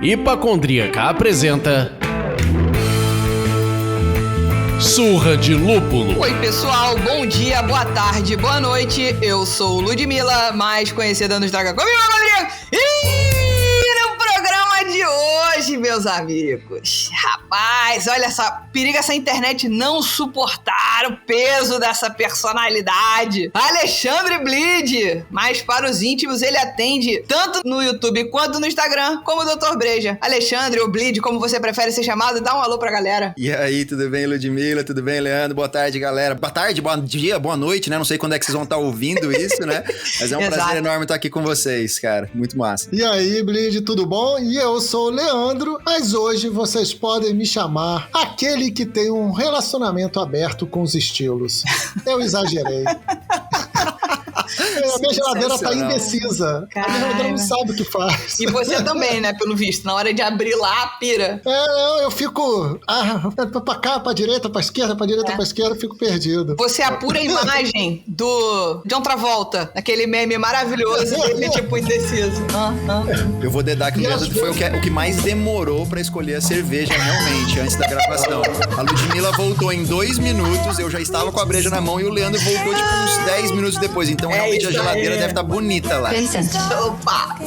Hipacondríaca apresenta Surra de Lúpulo. Oi pessoal, bom dia, boa tarde, boa noite. Eu sou Ludmilla, mais conhecida no Instagram como Hipacondríaca. E no programa de hoje, meus amigos, rapaz, olha essa periga, essa internet não suportar o peso dessa personalidade. Alexandre Bleed, mas para os íntimos ele atende tanto no YouTube quanto no Instagram como o Dr. Breja. Alexandre ou Bleed, como você prefere ser chamado, dá um alô pra galera. E aí, tudo bem, Ludmilla? Tudo bem, Leandro? Boa tarde, galera. Boa tarde, bom dia, boa noite, né? Não sei quando é que vocês vão estar ouvindo isso, né? Mas é um prazer enorme estar aqui com vocês, cara. Muito massa. E aí, Bleed, tudo bom? E eu sou o Leandro, mas hoje vocês podem me chamar aquele que tem um relacionamento aberto com os estilos. Eu exagerei. A minha geladeira tá indecisa. Cara. A minha geladeira não sabe o que faz. E você também, né? Pelo visto, na hora de abrir lá, pira. Eu fico pra cá, pra direita, pra esquerda, pra direita, pra esquerda, eu fico perdido. Você apura a imagem do John Travolta, aquele meme maravilhoso dele, tipo, indeciso. Eu vou dedar que o Leandro foi o que mais demorou pra escolher a cerveja realmente, antes da gravação. A Ludmilla voltou em 2 minutos, eu já estava com a breja na mão e o Leandro voltou tipo uns 10 minutos depois. Então realmente a geladeira deve estar bonita lá. Vincent. Opa!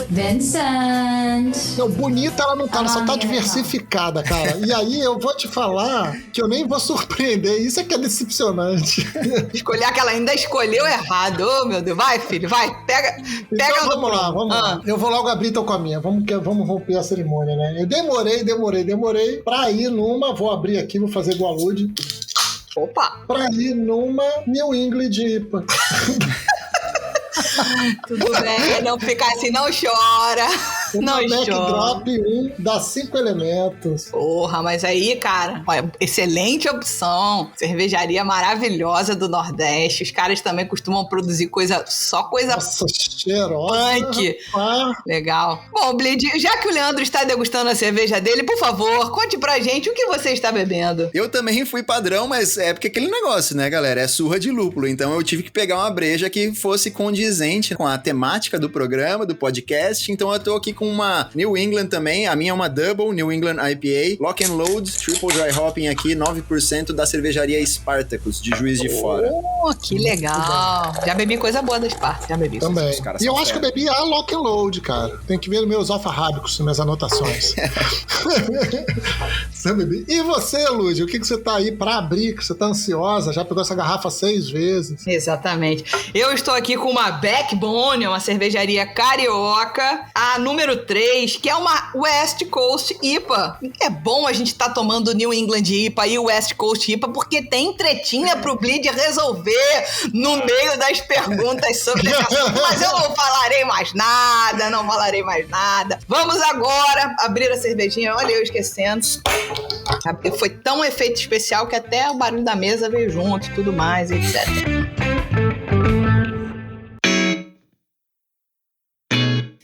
Vincent. Não, bonita ela não tá, ela só tá diversificada, cara. E aí eu vou te falar que eu nem vou surpreender. Isso é que é decepcionante. Escolher aquela ainda escolheu errado. Ô, meu Deus. Vai, filho, vai. Pega Então, no... vamos lá. Eu vou logo abrir então com a minha. Vamos romper a cerimônia, né? Eu demorei pra ir numa. Vou abrir aqui, vou fazer igual a Lud. Opa! Pra ir numa New England IPA. Tudo bem, não ficar assim, não chora. Não chora. Backdrop 1 dá 5 elementos. Porra, mas aí, cara, olha, excelente opção. Cervejaria maravilhosa do Nordeste. Os caras também costumam produzir só coisa Nossa, cheirosa. punk. Legal. Bom, Bleed, já que o Leandro está degustando a cerveja dele, por favor, conte pra gente o que você está bebendo. Eu também fui padrão, mas é porque aquele negócio, né, galera? É surra de lúpulo. Então eu tive que pegar uma breja que fosse condizente com a temática do programa, do podcast. Então eu tô aqui com uma New England também. A minha é uma Double New England IPA. Lock and Load, Triple Dry Hopping aqui, 9% da cervejaria Spartacus, de Juiz de Fora. Oh, que legal. Já bebi coisa boa da Sparta, já bebi. Também. E eu acho que eu bebi a Lock and Load, cara. Tem que ver nos meus alfarrábicos, minhas anotações. E você, Lud, o que você tá aí pra abrir? Que você tá ansiosa? Já pegou essa garrafa 6 vezes. Exatamente. Eu estou aqui com uma Backbone, uma cervejaria carioca, a número 3, que é uma West Coast IPA. É bom a gente tá tomando New England IPA e West Coast IPA, porque tem tretinha pro Bleed resolver no meio das perguntas sobre esse assunto. Mas eu não falarei mais nada. Vamos agora abrir a cervejinha. Olha, eu esquecendo. Foi tão efeito especial que até o barulho da mesa veio junto e tudo mais, etc.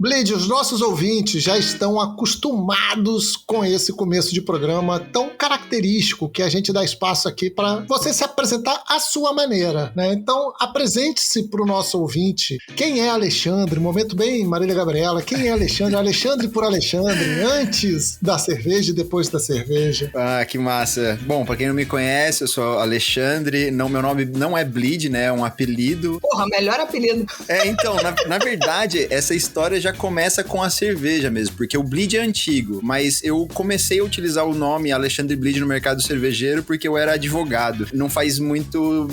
Bleed, os nossos ouvintes já estão acostumados com esse começo de programa tão característico que a gente dá espaço aqui para você se apresentar à sua maneira, né? Então, apresente-se para o nosso ouvinte. Quem é Alexandre? Momento bem, Marília Gabriela. Quem é Alexandre? Alexandre por Alexandre, antes da cerveja e depois da cerveja. Ah, que massa. Bom, pra quem não me conhece, eu sou Alexandre. Não, meu nome não é Bleed, né? É um apelido. Porra, melhor apelido. Então, na verdade, essa história já começa com a cerveja mesmo, porque o Bleed é antigo, mas eu comecei a utilizar o nome Alexandre Bleed no mercado cervejeiro porque eu era advogado. Não faz muito,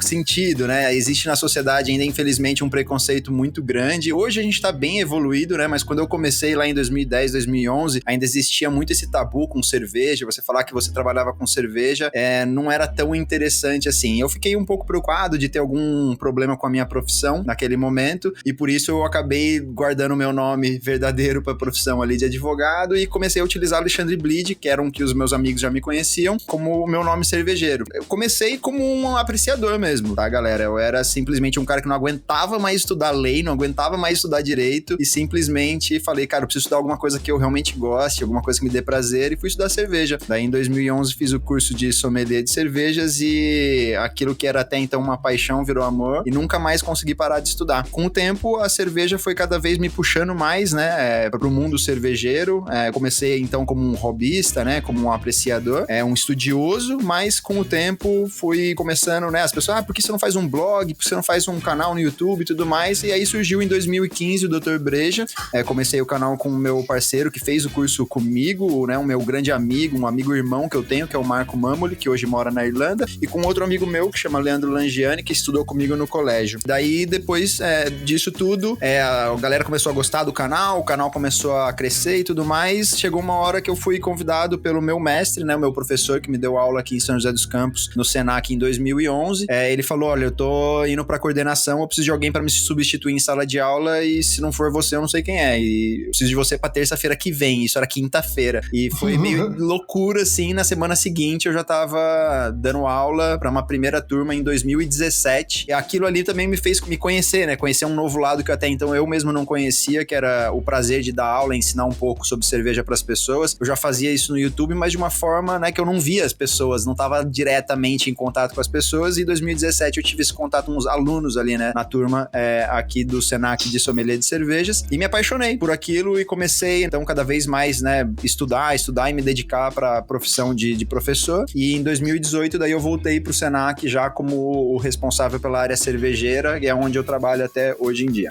sentido, né? Existe na sociedade ainda, infelizmente, um preconceito muito grande. Hoje a gente tá bem evoluído, né? Mas quando eu comecei lá em 2010, 2011, ainda existia muito esse tabu com cerveja. Você falar que você trabalhava com cerveja não era tão interessante assim. Eu fiquei um pouco preocupado de ter algum problema com a minha profissão naquele momento, e por isso eu acabei guardando o meu nome verdadeiro para a profissão ali de advogado e comecei a utilizar Alexandre Bleed, que era um que os meus amigos já me conheciam, como o meu nome cervejeiro. Eu comecei como um apreciador mesmo, tá, galera? Eu era simplesmente um cara que não aguentava mais estudar lei, não aguentava mais estudar direito e simplesmente falei, cara, eu preciso estudar alguma coisa que eu realmente goste, alguma coisa que me dê prazer e fui estudar cerveja. Daí em 2011 fiz o curso de sommelier de cervejas e aquilo que era até então uma paixão virou amor e nunca mais consegui parar de estudar. Com o tempo, a cerveja foi cada vez me puxando mais, né, pro mundo cervejeiro. Comecei então como um hobbyista, né, como um apreciador, um estudioso, mas com o tempo fui começando, né, as pessoas, por que você não faz um blog, por que você não faz um canal no YouTube e tudo mais, e aí surgiu em 2015 o Dr. Breja. Comecei o canal com o meu parceiro que fez o curso comigo, né, um meu grande amigo, um amigo irmão que eu tenho, que é o Marco Mamoli, que hoje mora na Irlanda, e com outro amigo meu que chama Leandro Langiani, que estudou comigo no colégio. Daí, depois disso tudo, a galera começou a gostar do canal, o canal começou a crescer e tudo mais. Chegou uma hora que eu fui convidado pelo meu mestre, né, o meu professor que me deu aula aqui em São José dos Campos, no Senac em 2011. Ele falou, olha, eu tô indo pra coordenação, eu preciso de alguém pra me substituir em sala de aula e se não for você, eu não sei quem é. E eu preciso de você pra terça-feira que vem. Isso era quinta-feira. E foi meio loucura, assim. Na semana seguinte, eu já tava dando aula pra uma primeira turma em 2017. E aquilo ali também me fez me conhecer, né? Conhecer um novo lado que até então eu mesmo não conhecia, que era o prazer de dar aula, ensinar um pouco sobre cerveja pras pessoas. Eu já fazia isso no YouTube, mas de uma forma, né, que eu não via as pessoas, não tava diretamente em contato com as pessoas. E em 2017 eu tive esse contato com os alunos ali, né, na turma aqui do Senac de sommelier de cervejas e me apaixonei por aquilo e comecei, então, cada vez mais, né, estudar e me dedicar pra profissão de professor. E em 2018, daí eu voltei pro Senac já como o responsável pela área cervejeira, que é onde eu trabalho até hoje em dia.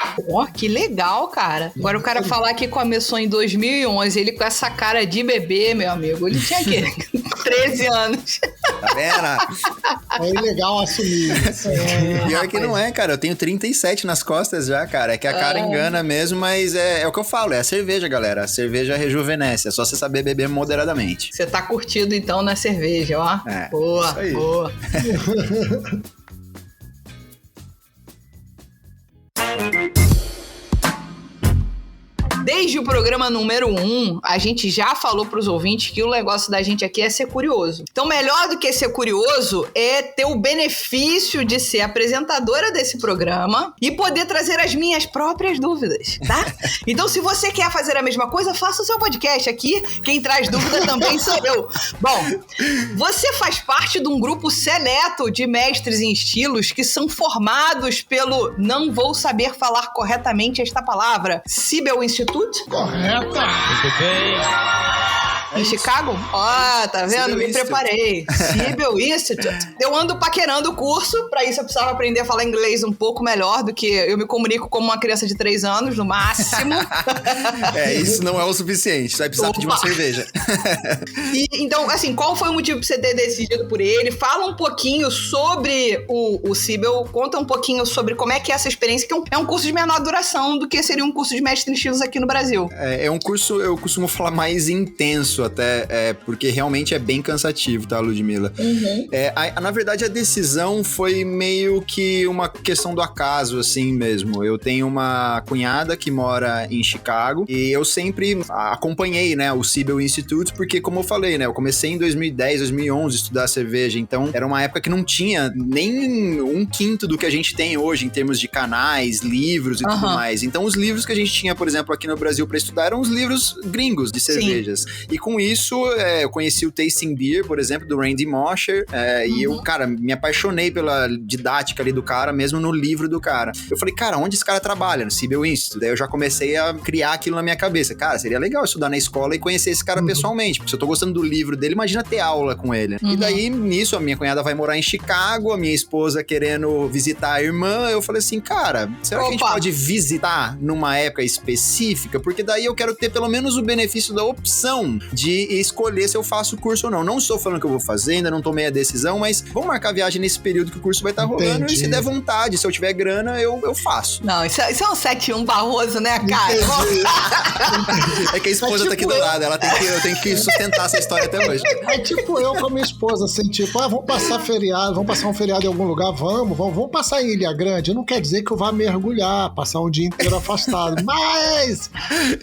Que legal, cara. Agora o cara falar que começou em 2011, ele com essa cara de bebê, meu amigo, ele tinha quê? 13 anos. Tá vendo? É legal assumir isso. Pior que não é, cara. Eu tenho 37 nas costas já, cara. É que a cara engana mesmo, mas é o que eu falo. É a cerveja, galera. A cerveja rejuvenesce. É só você saber beber moderadamente. Você tá curtido, então, na cerveja, ó. Boa, isso aí. Boa. Desde o programa número 1, a gente já falou pros ouvintes que o negócio da gente aqui é ser curioso. Então, melhor do que ser curioso é ter o benefício de ser apresentadora desse programa e poder trazer as minhas próprias dúvidas, tá? Então, se você quer fazer a mesma coisa, faça o seu podcast aqui. Quem traz dúvida também sou eu. Bom, você faz parte de um grupo seleto de mestres em estilos que são formados pelo, não vou saber falar corretamente esta palavra, Siebel Institute? Correta! Muito bem. Em Chicago? Ó, tá vendo? Siebel Me Institute. preparei. Siebel Institute. Eu ando paquerando o curso, pra isso eu precisava aprender a falar inglês um pouco melhor do que eu me comunico como uma criança de 3 anos, no máximo. Isso não é o suficiente. Você vai precisar pedir uma cerveja. Então, assim, qual foi o motivo pra você ter decidido por ele? Fala um pouquinho sobre o Siebel, conta um pouquinho sobre como é que é essa experiência, que é um curso de menor duração do que seria um curso de mestre em estilos aqui no Brasil. É um curso, eu costumo falar, mais intenso até, porque realmente é bem cansativo, tá, Ludmila? Uhum. Na verdade, a decisão foi meio que uma questão do acaso, assim mesmo. Eu tenho uma cunhada que mora em Chicago e eu sempre acompanhei, né, o Siebel Institute, porque, como eu falei, né, eu comecei em 2010, 2011 a estudar cerveja, então era uma época que não tinha nem 1/5 do que a gente tem hoje em termos de canais, livros e tudo mais. Então, os livros que a gente tinha, por exemplo, aqui no Brasil para estudar eram os livros gringos de cervejas. Sim. E com isso, eu conheci o Tasting Beer, por exemplo, do Randy Mosher, e eu, cara, me apaixonei pela didática ali do cara, mesmo no livro do cara. Eu falei, cara, onde esse cara trabalha? No Siebel Institute. Daí eu já comecei a criar aquilo na minha cabeça. Cara, seria legal estudar na escola e conhecer esse cara pessoalmente, porque se eu tô gostando do livro dele, imagina ter aula com ele. E daí, nisso, a minha cunhada vai morar em Chicago, a minha esposa querendo visitar a irmã, eu falei assim, cara, será que a gente pode visitar numa época específica? Porque daí eu quero ter pelo menos o benefício da opção de escolher se eu faço o curso ou não. Não estou falando que eu vou fazer, ainda não tomei a decisão, mas vamos marcar a viagem nesse período que o curso vai estar rolando. Entendi. E se der vontade, se eu tiver grana, eu faço. Não, isso é um 7-1 Barroso, né, cara? É que a esposa tá aqui do lado, eu tenho que sustentar essa história até hoje. É tipo eu com a minha esposa, assim, tipo, vamos passar um feriado em algum lugar, vamos passar em Ilha Grande. Não quer dizer que eu vá mergulhar, passar um dia inteiro afastado, mas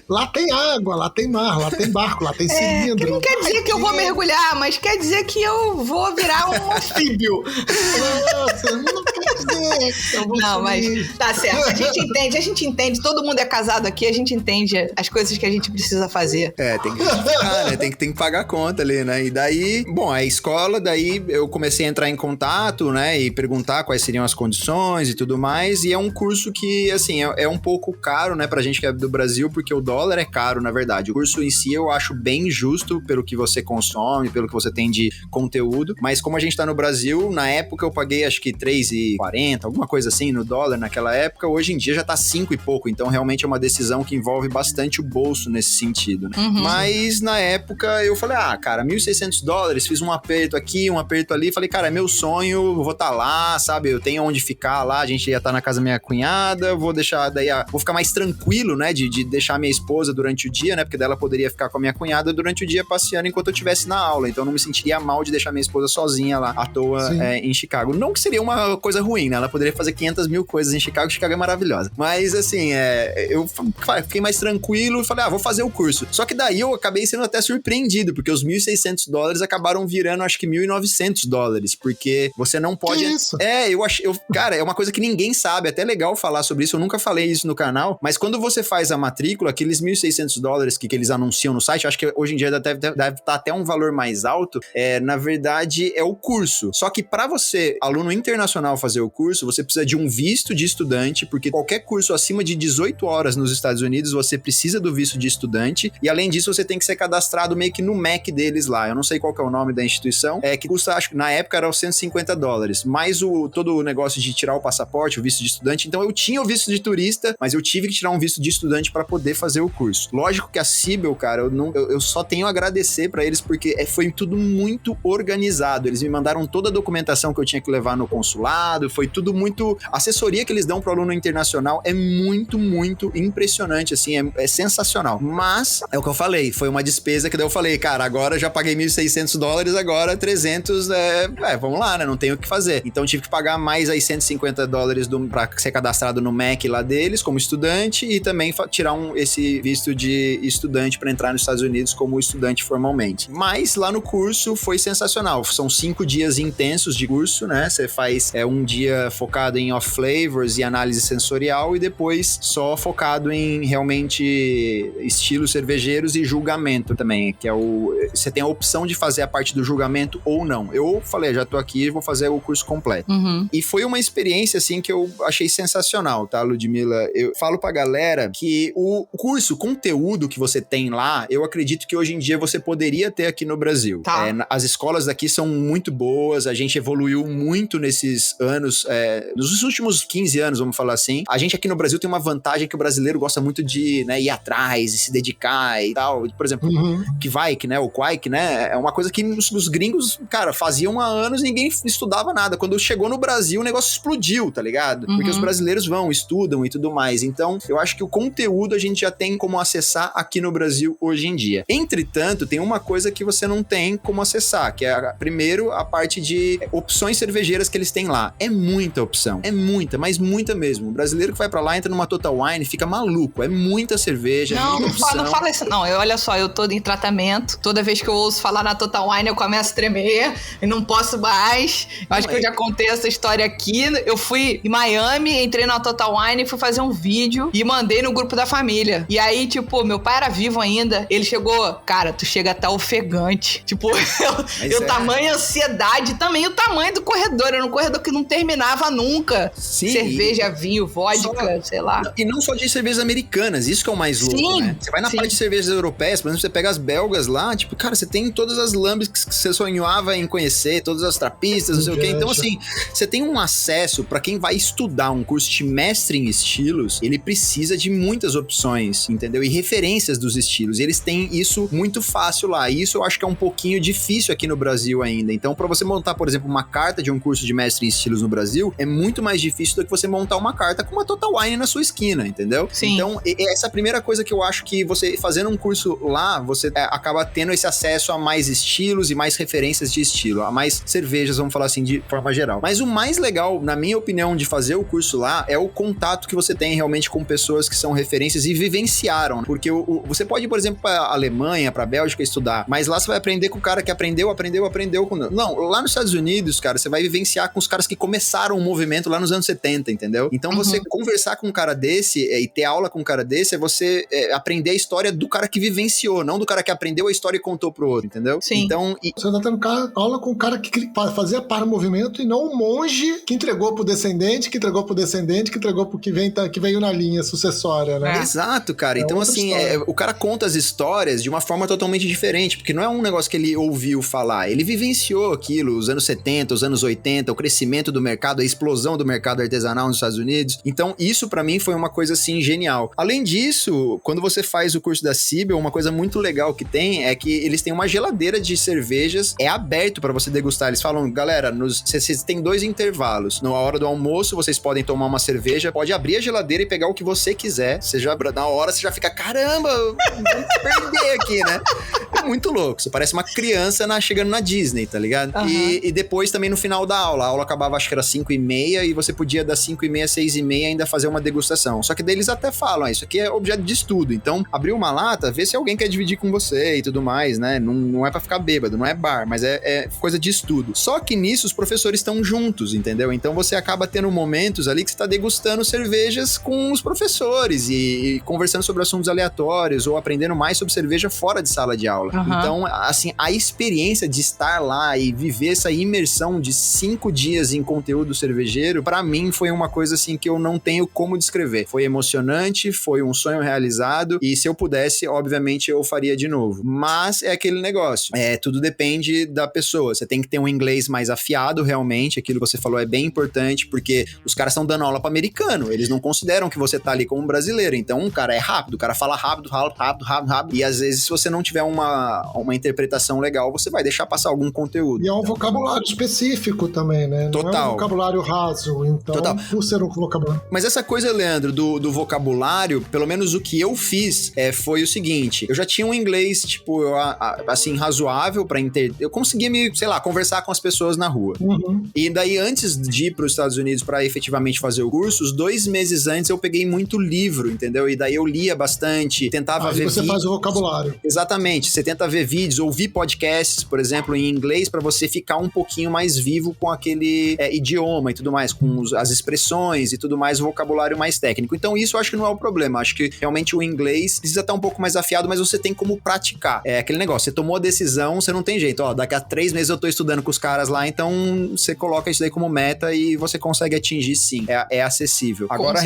lá tem água, lá tem mar, lá tem barco, lá tem cilindro. Que não quer dizer que eu vou mergulhar, mas quer dizer que eu vou virar um anfíbio. Nossa, não quer dizer que eu vou Não, sumir. mas tá certo, a gente entende, todo mundo é casado aqui, a gente entende as coisas que a gente precisa fazer. Tem que justificar, né? Tem que pagar a conta ali, né? E daí, bom, a escola, daí eu comecei a entrar em contato, né? E perguntar quais seriam as condições e tudo mais. E é um curso que, assim, é um pouco caro, né? Pra gente que é do Brasil, porque o dólar é caro, na verdade. O curso em si eu acho bem justo pelo que você consome, pelo que você tem de conteúdo. Mas como a gente tá no Brasil, na época eu paguei acho que R$3,40, alguma coisa assim, no dólar naquela época. Hoje em dia já tá 5 e pouco. Então realmente é uma decisão que envolve bastante o bolso nesse sentido, né? Uhum. Mas na época eu falei, cara, $1.600, fiz um aperto aqui, um aperto ali, falei, cara, é meu sonho, eu vou estar lá, sabe, eu tenho onde ficar lá, a gente ia estar na casa da minha cunhada, vou deixar, daí, vou ficar mais tranquilo, né, de deixar minha esposa durante o dia, né, porque daí ela poderia ficar com a minha cunhada durante o dia passeando enquanto eu estivesse na aula, então eu não me sentiria mal de deixar minha esposa sozinha lá, à toa, em Chicago. Não que seria uma coisa ruim, né, ela poderia fazer 500 mil coisas em Chicago é maravilhosa, mas assim, eu fiquei mais tranquilo e falei, vou fazer o curso. Só que daí eu acabei sendo até surpreendido, porque os $1.600 acabaram virando, acho que $1.900, porque você não pode... Que isso? Cara, é uma coisa que ninguém sabe, é até legal falar sobre isso, eu nunca falei isso no canal, mas quando você faz a matrícula, aqueles $1.600 que eles anunciam no site, acho que hoje em dia deve estar até um valor mais alto, na verdade é o curso. Só que para você, aluno internacional, fazer o curso, você precisa de um visto de estudante, porque qualquer curso acima de 18 horas nos Estados Unidos, você precisa do visto de estudante, e além disso você tem que ser cadastrado meio que no MEC deles lá, eu não sei qual que é o nome da instituição, que custa, acho que na época era $150, mais todo o negócio de tirar o passaporte, o visto de estudante. Então eu tinha o visto de turista, mas eu tive que tirar um visto de estudante para poder fazer o curso. Lógico que a Cibel, cara, eu só tenho a agradecer para eles, porque foi tudo muito organizado, eles me mandaram toda a documentação que eu tinha que levar no consulado, foi tudo muito... A assessoria que eles dão pro aluno internacional é muito, muito impressionante, assim, sensacional. Mas, é o que eu falei, foi uma despesa que daí eu falei, cara, agora já paguei $1.600, agora 300, vamos lá, né, não tenho o que fazer. Então tive que pagar mais aí $150 pra ser cadastrado no MEC lá deles, como estudante, e também tirar esse visto de estudante pra entrar nos Estados Unidos como estudante formalmente. Mas lá no curso foi sensacional, são 5 dias intensos de curso, né, você faz um dia focado em off flavors e análise sensorial, e depois só focado em realmente estilos cervejeiros e julgamento também, que você tem a opção de fazer a parte do julgamento ou não. Eu falei, já tô aqui, vou fazer o curso completo. Uhum. E foi uma experiência, assim, que eu achei sensacional, tá, Ludmila? Eu falo pra galera que o curso, o conteúdo que você tem lá, eu acredito que hoje em dia você poderia ter aqui no Brasil. Tá. As escolas daqui são muito boas, a gente evoluiu muito nesses anos, nos últimos 15 anos, vamos falar assim. A gente aqui no Brasil tem uma vantagem que o brasileiro gosta muito de, né, ir atrás e se dedicar e tal. Por exemplo, Kvike, né, o Quake, né, é uma coisa que os gringos, cara, faziam há anos e ninguém estudava nada. Quando chegou no Brasil, o negócio explodiu, tá ligado? Porque os brasileiros estudam e tudo mais. Então, eu acho que o conteúdo a gente já tem como acessar aqui no Brasil hoje em dia. Entretanto, tem uma coisa que você não tem como acessar, que é, primeiro, a parte de opções cervejeiras que eles têm lá. É muita opção. É muita, mas muita mesmo. O brasileiro que vai pra lá, entra numa Total Wine, fica maluco. É muita cerveja, Não, muita opção. não fala isso não. Olha só, eu tô em tratamento. Toda vez que eu ouço falar na Total Wine, eu começo a tremer e não posso mais. Eu acho que eu já contei essa história aqui. Eu fui em Miami, entrei na Total Wine, fui fazer um vídeo e mandei no grupo da família. E aí, tipo, meu pai era vivo ainda. Ele chegou, cara, tu chega até ofegante. Tipo, tamanho ansiedade, também o tamanho do corredor. Era um corredor que não terminava combinava nunca. Sim, Cerveja, vinho, vodka, sei lá. E não só de cervejas americanas, isso que é o mais louco, né? Você vai na parte de cervejas europeias, por exemplo, você pega as belgas lá, tipo, cara, você tem todas as lambics que você sonhava em conhecer, todas as trapistas, não sei o quê. Então, assim, você tem um acesso, pra quem vai estudar um curso de mestre em estilos, ele precisa de muitas opções, entendeu? E referências dos estilos. E eles têm isso muito fácil lá. E isso eu acho que é um pouquinho difícil aqui no Brasil ainda. Então, pra você montar, por exemplo, uma carta de um curso de mestre em estilos no Brasil, é muito mais difícil do que você montar uma carta com uma Total Wine na sua esquina, entendeu? Sim. Então, essa é a primeira coisa que eu acho que você, fazendo um curso lá, você acaba tendo esse acesso a mais estilos e mais referências de estilo, a mais cervejas, vamos falar assim, de forma geral. Mas o mais legal, na minha opinião, de fazer o curso lá, é o contato que você tem realmente com pessoas que são referências e vivenciaram. Porque você pode ir, por exemplo, pra Alemanha, pra Bélgica estudar, mas lá você vai aprender com o cara que aprendeu. Não, lá nos Estados Unidos, cara, você vai vivenciar com os caras que começaram o movimento lá nos anos 70, entendeu? Então você conversar com um cara desse e ter aula com um cara desse é você aprender a história do cara que vivenciou, não do cara que aprendeu a história e contou pro outro, entendeu? Sim. Então... Você tá tendo aula com o cara que fazia para o movimento e não o monge que entregou pro descendente, que entregou pro que veio na linha sucessória, né? Exato, cara. Então, assim, o cara conta as histórias de uma forma totalmente diferente, porque não é um negócio que ele ouviu falar, ele vivenciou aquilo, os anos 70, os anos 80, o crescimento do mercado, a explosão do mercado artesanal nos Estados Unidos. Então, isso pra mim foi uma coisa, assim, genial. Além disso, quando você faz o curso da Cibel, uma coisa muito legal que tem é que eles têm uma geladeira de cervejas, é aberto pra você degustar. Eles falam, galera, vocês têm 2 intervalos. Na hora do almoço, vocês podem tomar uma cerveja, pode abrir a geladeira e pegar o que você quiser. Na hora, você já fica, caramba, vamos perder aqui, né? É muito louco. Você parece uma criança chegando na Disney, tá ligado? E depois também no final da aula. A aula acabava, acho que era 5h30, e você podia das 5h30 às 6h30 ainda fazer uma degustação. Só que daí eles até falam, isso aqui é objeto de estudo. Então, abrir uma lata, vê se alguém quer dividir com você e tudo mais, né? Não é pra ficar bêbado, não é bar, mas é coisa de estudo. Só que nisso os professores estão juntos, entendeu? Então você acaba tendo momentos ali que você tá degustando cervejas com os professores e conversando sobre assuntos aleatórios ou aprendendo mais sobre cerveja fora de sala de aula. Então, assim, a experiência de estar lá e viver essa imersão de 5 dias em conteúdo cervejeiro, pra mim foi uma coisa assim que eu não tenho como descrever. Foi emocionante, foi um sonho realizado e se eu pudesse, obviamente eu faria de novo. Mas é aquele negócio, tudo depende da pessoa. Você tem que ter um inglês mais afiado realmente, aquilo que você falou é bem importante, porque os caras estão dando aula pra americano, eles não consideram que você tá ali como brasileiro, então o cara é rápido, o cara fala rápido, e às vezes se você não tiver uma interpretação legal, você vai deixar passar algum conteúdo. E é um vocabulário específico também, né? Total. Não é um vocabulário raso, então, Total. Por ser um vocabulário. Mas essa coisa, Leandro, do vocabulário, pelo menos o que eu fiz foi o seguinte, eu já tinha um inglês, tipo, assim, razoável pra entender, eu conseguia conversar com as pessoas na rua. E daí, antes de ir pros Estados Unidos pra efetivamente fazer o curso, os 2 meses antes eu peguei muito livro, entendeu? E daí eu lia bastante, tentava ver você vídeos. faz o vocabulário. Exatamente, você tenta ver vídeos, ouvir podcasts, por exemplo, em inglês, pra você ficar um pouquinho mais vivo com aquele idioma e tudo mais, com as expressões e tudo mais, o vocabulário mais técnico. Então isso eu acho que não é o problema, acho que realmente o inglês precisa estar um pouco mais afiado, mas você tem como praticar. É aquele negócio, você tomou a decisão, você não tem jeito, daqui a 3 meses eu tô estudando com os caras lá, então você coloca isso daí como meta e você consegue atingir sim, é acessível. Agora,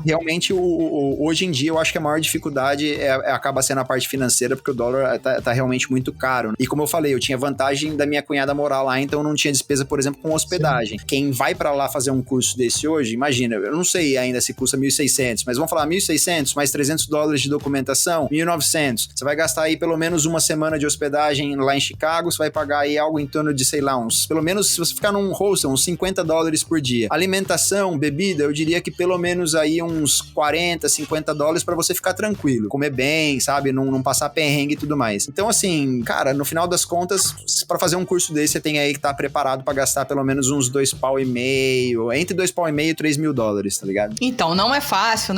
realmente, hoje em dia eu acho que a maior dificuldade acaba sendo a parte financeira, porque o dólar tá realmente muito caro. E como eu falei, eu tinha vantagem da minha cunhada morar lá, então eu não tinha despesa, por exemplo, com hospedagem. Sim. Quem vai pra lá fazer um curso desse hoje, imagina, eu não sei ainda se custa 1.600, mas vamos falar 1.600 mais $300 de documentação, 1.900. Você vai gastar aí pelo menos uma semana de hospedagem lá em Chicago, você vai pagar aí algo em torno de, sei lá, pelo menos se você ficar num hostel, uns $50 por dia. Alimentação, bebida, eu diria que pelo menos aí uns $40, $50 pra você ficar tranquilo, comer bem, sabe, não passar perrengue e tudo mais. Então, assim, cara, no final das contas, pra fazer um curso desse, você tem aí que estar preparado pra gastar pelo menos uns $2,500, entre $2,500 e $3.000, tá ligado? Então, não é fácil,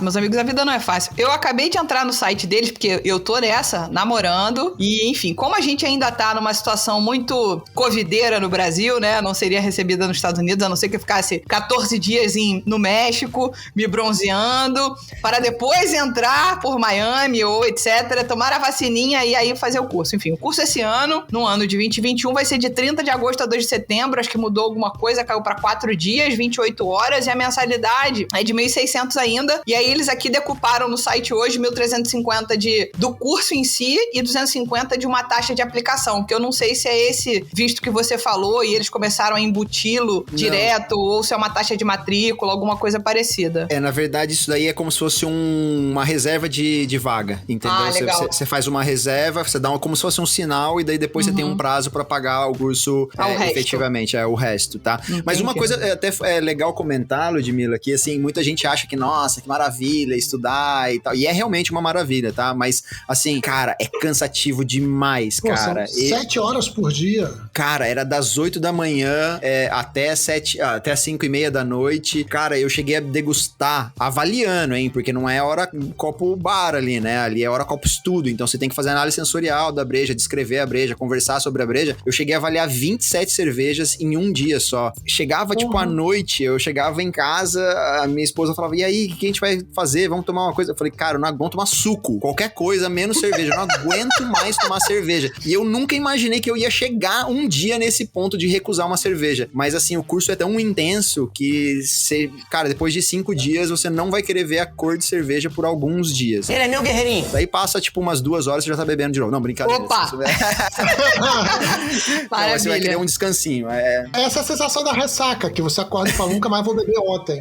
meus amigos, a vida não é fácil. Eu acabei de entrar no site deles, porque eu tô nessa, namorando, e enfim, como a gente ainda tá numa situação muito covideira no Brasil, né, não seria recebida nos Estados Unidos, a não ser que eu ficasse 14 dias no México, me bronzeando, para depois entrar por Miami ou etc, tomar a vacininha e aí fazer o curso. Enfim, o curso esse ano, no ano de 2021, vai ser de 30 de agosto a 2 de setembro, acho que mudou alguma coisa, coisa, caiu pra 4 dias, 28 horas, e a mensalidade é de 1.600 ainda. E aí eles aqui decuparam no site hoje 1.350 do curso em si e 250 de uma taxa de aplicação, que eu não sei se é esse visto que você falou e eles começaram a embuti-lo direto, ou se é uma taxa de matrícula, alguma coisa parecida. Na verdade, isso daí é como se fosse uma reserva de vaga, entendeu? Legal. Você faz uma reserva, você dá como se fosse um sinal, e daí depois você tem um prazo pra pagar o curso efetivamente, o resto, tá? Entendi. Mas uma coisa até é legal comentar, Ludmila, que assim, muita gente acha que, nossa, que maravilha estudar e tal, e é realmente uma maravilha, tá? Mas, assim, cara, é cansativo demais, cara. São 7 horas por dia. Cara, era das 8 da manhã até as 5:30 da noite. Cara, eu cheguei a degustar, avaliando, hein? Porque não é hora copo bar ali, né? Ali é hora copo estudo. Então você tem que fazer análise sensorial da breja, descrever a breja, conversar sobre a breja. Eu cheguei a avaliar 27 cervejas em um dia só. Chegava, tipo, à noite, eu chegava em casa, a minha esposa falava, e aí, o que a gente vai fazer? Vamos tomar uma coisa? Eu falei, cara, eu não aguento tomar suco. Qualquer coisa, menos cerveja. Eu não aguento mais tomar cerveja. E eu nunca imaginei que eu ia chegar um dia nesse ponto de recusar uma cerveja. Mas, assim, o curso é tão intenso que, cara, depois de 5 dias, você não vai querer ver a cor de cerveja por alguns dias. Ele é meu guerreirinho. Daí passa, tipo, umas 2 horas e você já tá bebendo de novo. Não, brincadeira. Opa! Não, você vai querer um descansinho. Essa é a sensação da ressaca, que você acorda e fala, nunca mais vou beber ontem.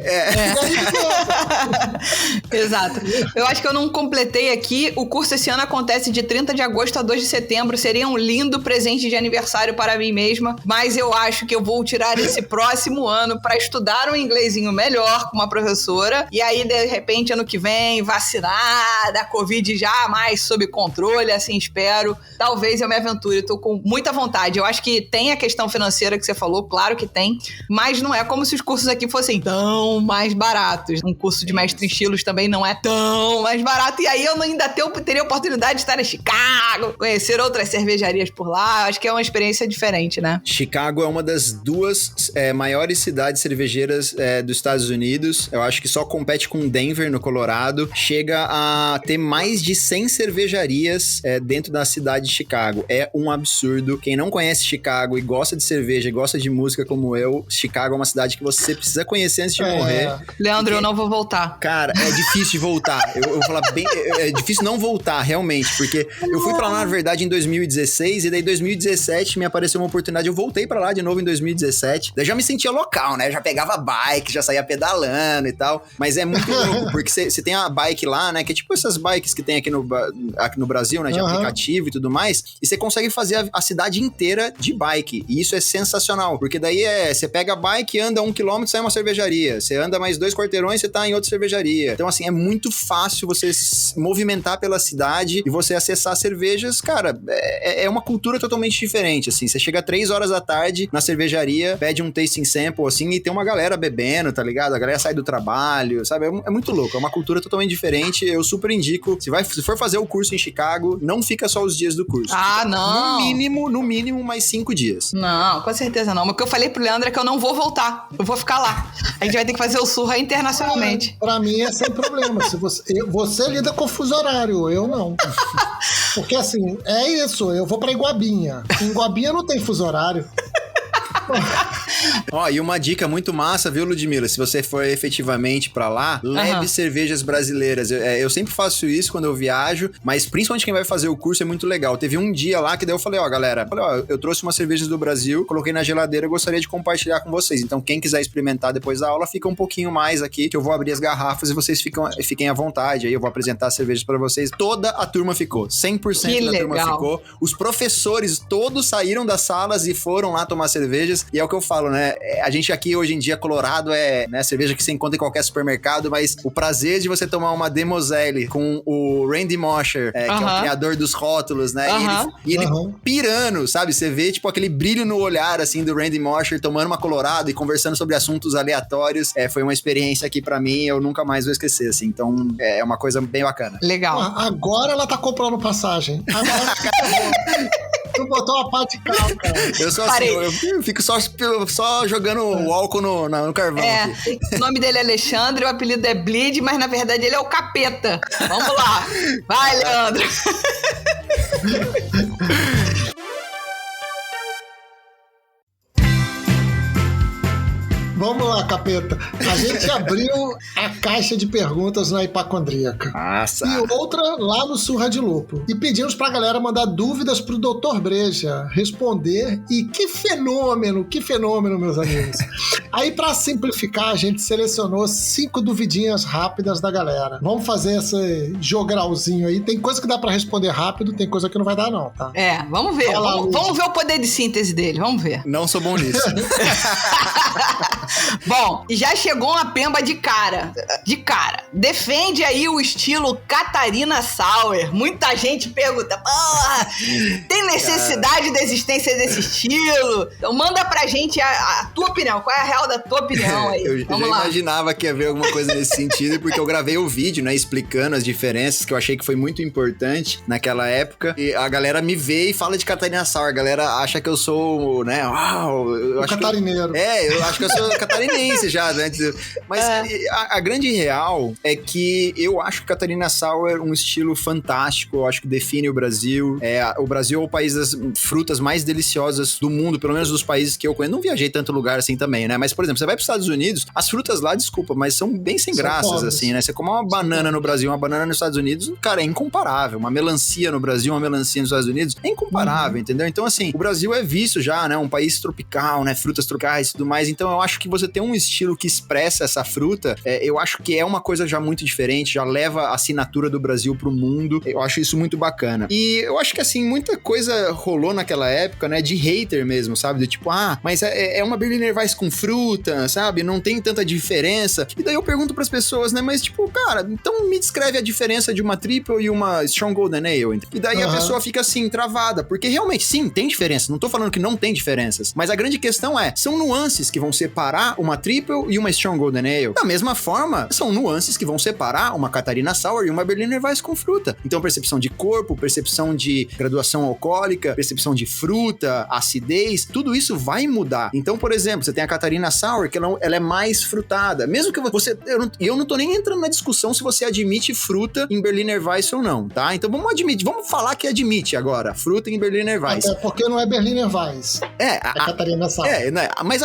Exato. Eu acho que eu não completei aqui. O curso esse ano acontece de 30 de agosto a 2 de setembro. Seria um lindo presente de aniversário para mim mesma, mas eu acho que eu vou tirar esse próximo ano para estudar um inglesinho melhor com uma professora, e aí, de repente, ano que vem, vacinada, a Covid já mais sob controle, assim espero. Talvez eu me aventure, tô com muita vontade. Eu acho que tem a questão financeira que você falou, claro que tem, mas não é como se os cursos aqui fossem tão mais baratos. Um curso de mestre em estilos também não é tão mais barato, e aí eu ainda teria a oportunidade de estar em Chicago, conhecer outras cervejarias por lá. Acho que é uma experiência diferente, né? Chicago é uma das 2 maiores cidades cervejeiras dos Estados Unidos. Eu acho que só compete com Denver, no Colorado. Chega a ter mais de 100 cervejarias dentro da cidade de Chicago. É um absurdo. Quem não conhece Chicago e gosta de cerveja e gosta de música como eu, Chicago é uma cidade que você precisa conhecer antes de morrer. Leandro, eu não vou voltar. Cara, é difícil de voltar. Eu vou falar bem... É difícil não voltar, realmente, porque eu fui pra lá, na verdade, em 2016, e daí em 2017 me apareceu uma oportunidade, eu voltei pra lá de novo em 2017, daí já me sentia local, né? Já pegava bike, já saía pedalando e tal, mas é muito louco, porque você tem a bike lá, né? Que é tipo essas bikes que tem aqui no Brasil, né? De aplicativo e tudo mais, e você consegue fazer a cidade inteira de bike, e isso é sensacional, porque daí você pega a bike, anda 1 km, sai uma cervejaria, você anda mais 2 quarteirões, você tá em outra cervejaria. Então, assim, é muito fácil você se movimentar pela cidade e você acessar cervejas, cara, é uma cultura totalmente diferente, assim, você chega 3 horas da tarde na cervejaria, pede um tasting sample, assim, e tem uma galera bebendo, tá ligado? A galera sai do trabalho, sabe? É muito louco, é uma cultura totalmente diferente. Eu super indico, se for fazer o curso em Chicago, não fica só os dias do curso. Ah, não! No mínimo, mais 5 dias. Não, com certeza não. Mas o que eu falei pro Leandro é que eu não vou voltar. Eu vou ficar lá. A gente vai ter que fazer o surra internacionalmente. Pra mim é sem problema. Se você lida com fuso horário, eu não. Porque assim, é isso, eu vou pra Iguabinha. Em Iguabinha não tem fuso horário. Ó, e uma dica muito massa, viu, Ludmila? Se você for efetivamente pra lá, leve cervejas brasileiras. Eu sempre faço isso quando eu viajo, mas principalmente quem vai fazer o curso é muito legal. Teve um dia lá que daí eu falei, galera, eu trouxe umas cervejas do Brasil, coloquei na geladeira, eu gostaria de compartilhar com vocês. Então, quem quiser experimentar depois da aula, fica um pouquinho mais aqui, que eu vou abrir as garrafas e vocês fiquem à vontade. Aí eu vou apresentar as cervejas pra vocês. Toda a turma ficou. 100% da turma ficou. Os professores todos saíram das salas e foram lá tomar cervejas. E é o que eu falo, né? A gente aqui, hoje em dia, Colorado né, cerveja que você encontra em qualquer supermercado, mas o prazer de você tomar uma Demoselle com o Randy Mosher, que é o criador dos rótulos, né? E ele pirando, sabe? Você vê, tipo, aquele brilho no olhar, assim, do Randy Mosher tomando uma Colorado e conversando sobre assuntos aleatórios. Foi uma experiência aqui pra mim, eu nunca mais vou esquecer, assim. Então, é uma coisa bem bacana. Legal. Agora ela tá comprando passagem. Agora... Tu botou uma pá de cal, cara. Eu sou assim, eu fico só jogando o álcool no carvão aqui. O nome dele é Alexandre, o apelido é Bleed, mas na verdade ele é o capeta. Vamos lá. Vai, Leandro. Vamos lá, capeta. A gente abriu a caixa de perguntas na Hipacondríaca. Nossa. E outra lá no Surra de Lúpulo. E pedimos pra galera mandar dúvidas pro Dr. Breja responder. E que fenômeno, meus amigos. Aí, pra simplificar, a gente selecionou 5 duvidinhas rápidas da galera. Vamos fazer esse jogralzinho aí. Tem coisa que dá pra responder rápido, tem coisa que não vai dar não, tá? Vamos ver. Vamos ver o poder de síntese dele, vamos ver. Não sou bom nisso. Bom, já chegou uma pemba de cara. Defende aí o estilo Catarina Sauer. Muita gente pergunta, porra, tem necessidade da existência desse estilo? Então manda pra gente a tua opinião. Qual é a real da tua opinião aí? Eu já imaginava que ia haver alguma coisa nesse sentido, porque eu gravei o vídeo, né, explicando as diferenças, que eu achei que foi muito importante naquela época. E a galera me vê e fala de Catarina Sauer. A galera acha que eu sou, né, eu acho catarinheiro. eu acho que eu sou catarinense já, né? Mas a grande real é que eu acho que Catarina Sauer é um estilo fantástico, eu acho que define o Brasil. O Brasil é o país das frutas mais deliciosas do mundo, pelo menos dos países que eu conheço. Não viajei tanto lugar assim também, né? Mas, por exemplo, você vai para os Estados Unidos, as frutas lá, desculpa, mas são bem sem graças, pobres. assim, né? Você come uma banana no Brasil, uma banana nos Estados Unidos, cara, é incomparável. Uma melancia no Brasil, uma melancia nos Estados Unidos, é incomparável, entendeu? Então, assim, o Brasil é visto já, né? Um país tropical, né? Frutas tropicais e tudo mais. Então, eu acho que você tem um estilo que expressa essa fruta, eu acho que é uma coisa já muito diferente, já leva a assinatura do Brasil pro mundo. Eu acho isso muito bacana. E eu acho que, assim, muita coisa rolou naquela época, né? De hater mesmo, sabe? Do tipo, mas é uma Berliner Weiss com fruta, sabe? Não tem tanta diferença. E daí eu pergunto pras pessoas, né? Mas, tipo, cara, então me descreve a diferença de uma Triple e uma Strong Golden Ale. E daí a pessoa fica, assim, travada. Porque realmente, sim, tem diferença. Não tô falando que não tem diferenças. Mas a grande questão são nuances que vão separar uma Triple e uma Strong Golden Ale. Da mesma forma, são nuances que vão separar uma Catarina Sauer e uma Berliner Weiss com fruta. Então, percepção de corpo, percepção de graduação alcoólica, percepção de fruta, acidez, tudo isso vai mudar. Então, por exemplo, você tem a Catarina Sauer, que ela é mais frutada. Mesmo que você... Eu não tô nem entrando na discussão se você admite fruta em Berliner Weiss ou não, tá? Então, vamos falar que admite agora fruta em Berliner Weiss. Até porque não é Berliner Weiss. A Catarina Sauer. Né? Mas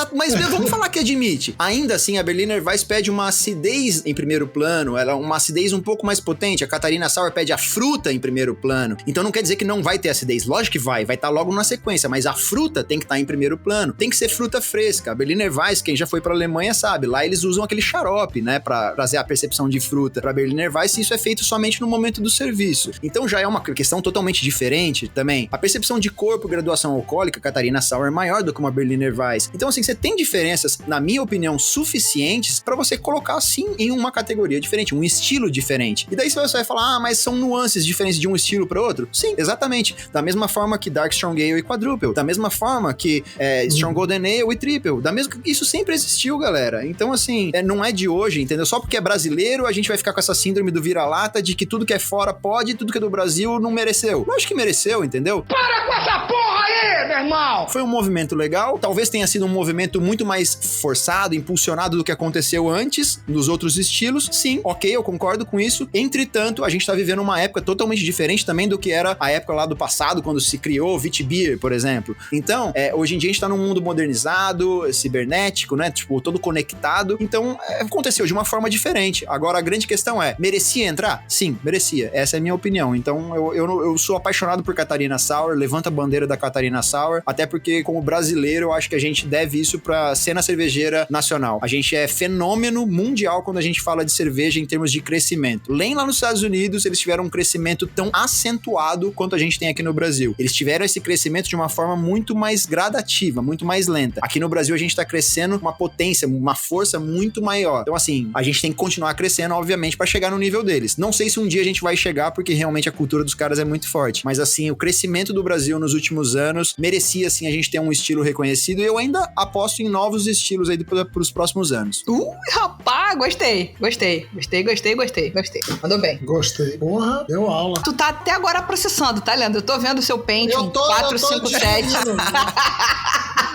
vamos falar que admite. Ainda assim, a Berliner Weiss pede uma acidez em primeiro plano, ela é uma acidez um pouco mais potente. A Catarina Sauer pede a fruta em primeiro plano. Então não quer dizer que não vai ter acidez. Lógico que vai estar logo na sequência, mas a fruta tem que estar em primeiro plano. Tem que ser fruta fresca. A Berliner Weiss, quem já foi pra Alemanha sabe, lá eles usam aquele xarope, né, pra trazer a percepção de fruta pra Berliner Weiss, e isso é feito somente no momento do serviço. Então já é uma questão totalmente diferente também. A percepção de corpo, graduação alcoólica, Catarina Sauer é maior do que uma Berliner Weiss. Então assim, você tem diferenças, na minha opinião, suficientes pra você colocar assim em uma categoria diferente, um estilo diferente. E daí você vai falar, mas são nuances diferentes de um estilo para outro? Sim, exatamente. Da mesma forma que Dark Strong Ale e Quadruple, da mesma forma que Strong Golden Ale e Triple, isso sempre existiu, galera. Então assim, não é de hoje, entendeu? Só porque é brasileiro, a gente vai ficar com essa síndrome do vira-lata de que tudo que é fora pode, tudo que é do Brasil não mereceu. Eu acho que mereceu, entendeu? Para com essa porra aí, meu irmão! Foi um movimento legal, talvez tenha sido um movimento muito mais forçado, impulsionado do que aconteceu antes, nos outros estilos. Sim, ok, eu concordo com isso. Entretanto, a gente tá vivendo uma época totalmente diferente também do que era a época lá do passado, quando se criou Witbier, por exemplo. Então, hoje em dia a gente tá num mundo modernizado, cibernético, né? Tipo, todo conectado. Então, aconteceu de uma forma diferente. Agora, a grande questão merecia entrar? Sim, merecia. Essa é a minha opinião. Então, eu sou apaixonado por Catarina Sauer, levanto a bandeira da Catarina Sauer, até porque, como brasileiro, eu acho que a gente deve isso pra cena cervejeira nacional. A gente é fenômeno mundial quando a gente fala de cerveja em termos de crescimento. Nem lá nos Estados Unidos eles tiveram um crescimento tão acentuado quanto a gente tem aqui no Brasil. Eles tiveram esse crescimento de uma forma muito mais gradativa, muito mais lenta. Aqui no Brasil a gente tá crescendo uma potência, uma força muito maior. Então assim, a gente tem que continuar crescendo, obviamente, pra chegar no nível deles. Não sei se um dia a gente vai chegar, porque realmente a cultura dos caras é muito forte. Mas assim, o crescimento do Brasil nos últimos anos merecia, assim, a gente ter um estilo reconhecido, e eu ainda aposto em novos estilos aí pros próximos anos. Rapaz, Gostei. Mandou bem. Gostei. Porra, deu aula. Tu tá até agora processando, tá, Leandro? Eu tô vendo o seu Pentium 457.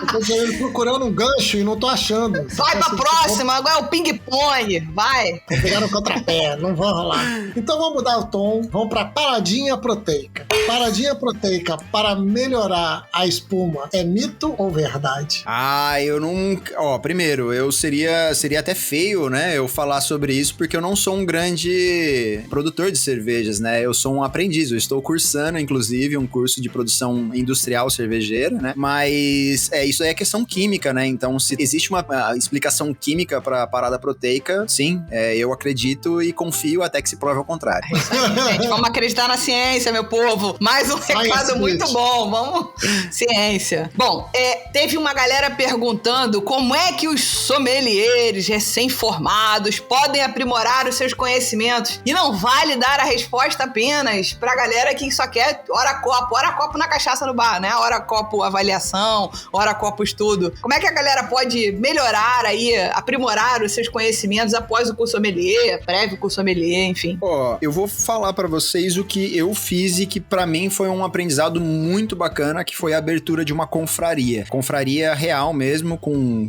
Eu tô procurando um gancho e não tô achando. Vai pra próxima, agora é o ping-pong. Vai. Tô pegando o contrapé, não vou rolar. Então vamos mudar o tom. Vamos pra paradinha proteica. Paradinha proteica para melhorar a espuma é mito ou verdade? Eu não... primeiro, eu seria até feio, né, eu falar sobre isso, porque eu não sou um grande produtor de cervejas, né? Eu sou um aprendiz, eu estou cursando, inclusive, um curso de produção industrial cervejeira, né? Mas isso aí é questão química, né? Então, se existe uma explicação química para a parada proteica, sim, eu acredito e confio até que se prove ao contrário. É isso aí, gente. Vamos acreditar na ciência, meu povo. Mais um recado muito bom. Vamos... Ciência. Bom, teve uma galera perguntando como é que os sommeliers recém-formados podem aprimorar os seus conhecimentos. E não vale dar a resposta apenas pra galera que só quer hora copo na cachaça no bar, né? Hora copo avaliação, hora copo estudo. Como é que a galera pode melhorar aí, aprimorar os seus conhecimentos após o curso sommelier, prévio curso sommelier, enfim? Eu vou falar pra vocês o que eu fiz e que pra mim foi um aprendizado muito bacana, que foi a abertura de uma confraria. Confraria real mesmo,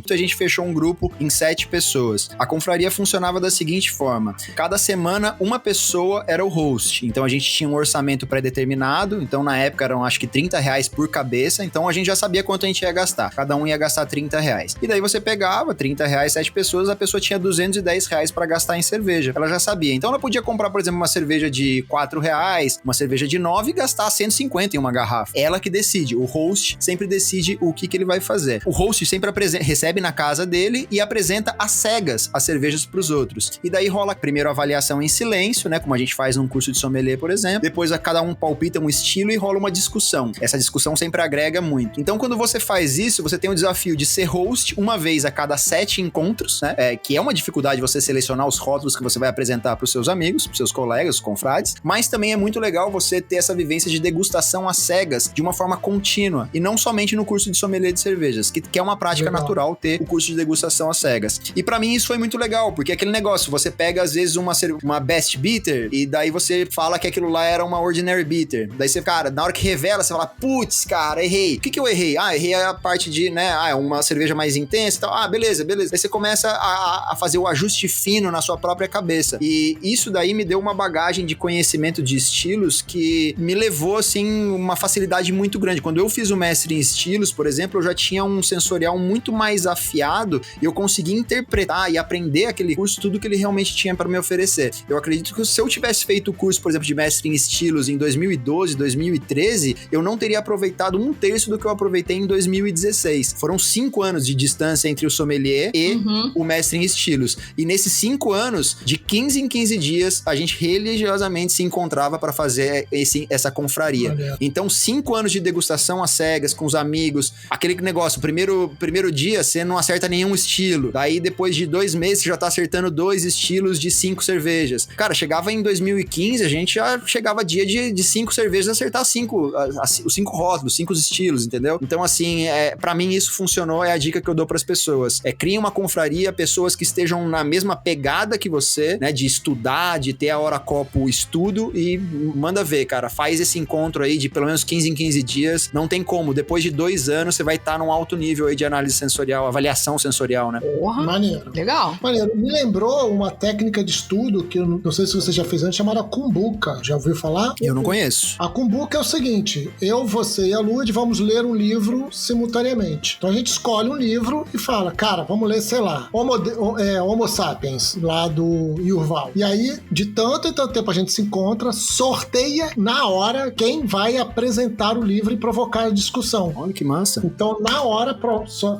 a gente fechou um grupo em 7 pessoas. A confraria funcionava da seguinte forma: cada semana uma pessoa era o host, então a gente tinha um orçamento pré-determinado, então na época eram acho que R$30 por cabeça, então a gente já sabia quanto a gente ia gastar, cada um ia gastar R$30. E daí você pegava R$30, 7 pessoas, a pessoa tinha R$210 pra gastar em cerveja, ela já sabia. Então ela podia comprar, por exemplo, uma cerveja de R$4, uma cerveja de 9 e gastar 150 em uma garrafa. Ela que decide, o host sempre decide o que ele vai fazer. O host sempre recebe na casa dele e apresenta às cegas as cervejas pros outros. E daí rola primeiro a avaliação em silêncio, né, como a gente faz num curso de sommelier, por exemplo. Depois cada um palpita um estilo e rola uma discussão. Essa discussão sempre agrega muito. Então quando você faz isso, você tem o desafio de ser host uma vez a cada 7 encontros, né, que é uma dificuldade você selecionar os rótulos que você vai apresentar pros seus amigos, pros seus colegas, os confrades, mas também é muito legal você ter essa vivência de degustação às cegas de uma forma contínua, e não somente no curso de sommelier de cervejas, que é uma prática natural ter o curso de degustação às cegas. E pra mim isso foi muito legal, porque aquele negócio, você pega às vezes uma best bitter, e daí você fala que aquilo lá era uma ordinary bitter. Daí você, cara, na hora que revela, você fala, putz, cara, errei. O que eu errei? Errei a parte de, né, é uma cerveja mais intensa e tal. Beleza. Aí você começa a fazer o ajuste fino na sua própria cabeça. E isso daí me deu uma bagagem de conhecimento de estilos que me levou, assim, uma facilidade muito grande. Quando eu fiz o mestre em estilos, por exemplo, eu já tinha um sensorial muito mais afiado e eu consegui interpretar e aprender aquele curso, tudo que ele realmente tinha para me oferecer. Eu acredito que se eu tivesse feito o curso, por exemplo, de mestre em estilos em 2012, 2013, eu não teria aproveitado 1/3 do que eu aproveitei em 2016. Foram 5 anos de distância entre o sommelier e o mestre em estilos. E nesses 5 anos, de 15 em 15 dias, a gente religiosamente se encontrava para fazer essa confraria. Então, 5 anos de degustação às cegas, com os amigos, aquele negócio, primeiro dia você não acerta nenhum estilo, daí depois de 2 meses você já tá acertando 2 estilos de 5 cervejas. Cara, chegava em 2015, a gente já chegava dia de 5 cervejas a acertar os 5 rótulos, 5 estilos, entendeu? Então, assim, pra mim isso funcionou, é a dica que eu dou pras pessoas. Crie uma confraria, pessoas que estejam na mesma pegada que você, né, de estudar, de ter a hora copo estudo, e manda ver, cara, faz esse encontro aí de pelo menos 15 em 15 dias, não tem como, depois de 2 anos você vai estar num alto nível aí de análise sensorial, avaliação sensorial, né? Porra, maneiro. Legal. Maneiro. Me lembrou uma técnica de estudo que eu não sei se você já fez antes, chamada Kumbuka. Já ouviu falar? Eu não conheço. A Kumbuka é o seguinte, eu, você e a Lud vamos ler um livro simultaneamente. Então a gente escolhe um livro e fala, cara, vamos ler, sei lá, Homo Sapiens, lá do Yuval. E aí, de tanto em tanto tempo a gente se encontra, sorteia na hora quem vai apresentar o livro e provocar a discussão. Olha que massa. Então, na hora,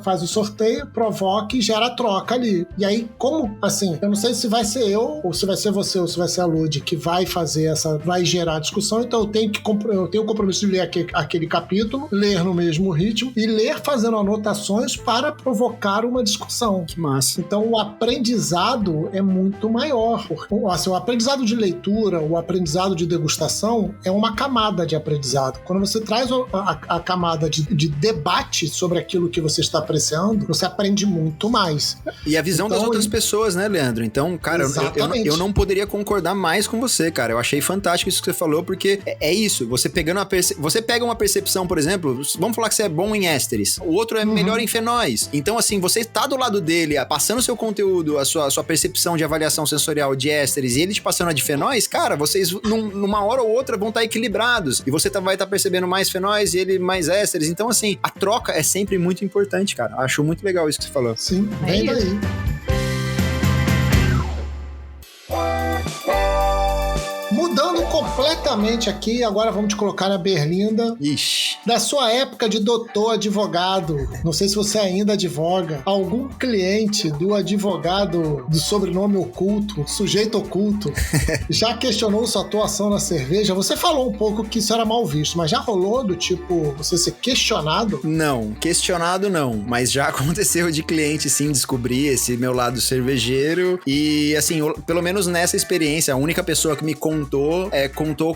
faz o sorteio, provoca e gera a troca ali. E aí, como, assim, eu não sei se vai ser eu, ou se vai ser você, ou se vai ser a Lud, que vai fazer vai gerar a discussão, então eu tenho o compromisso de ler aquele capítulo, ler no mesmo ritmo e ler fazendo anotações para provocar uma discussão. Que massa. Então, o aprendizado é muito maior. Assim, o aprendizado de leitura, o aprendizado de degustação é uma camada de aprendizado. Quando você traz a camada de debate sobre aquilo que você está apreciando, você aprende muito mais. E a visão das outras pessoas pessoas, né, Leandro? Então, cara, eu não poderia concordar mais com você, cara. Eu achei fantástico isso que você falou, porque é isso. Você pega uma percepção, por exemplo, vamos falar que você é bom em ésteres, o outro é melhor em fenóis. Então, assim, você tá do lado dele, passando o seu conteúdo, a sua percepção de avaliação sensorial de ésteres, e ele te passando a de fenóis, cara, vocês numa hora ou outra vão estar equilibrados. E você vai estar percebendo mais fenóis e ele mais ésteres. Então, assim, a troca é sempre muito importante, cara. Acho muito legal isso que você falou. Sim, vem daí. Mudando completamente aqui, agora vamos te colocar na berlinda. Ixi. Da sua época de doutor advogado, não sei se você ainda advoga, algum cliente do advogado do sobrenome oculto, sujeito oculto, já questionou sua atuação na cerveja? Você falou um pouco que isso era mal visto, mas já rolou do tipo, você ser questionado? Não, questionado não, mas já aconteceu de cliente sim descobrir esse meu lado cervejeiro e assim, pelo menos nessa experiência, a única pessoa que me contou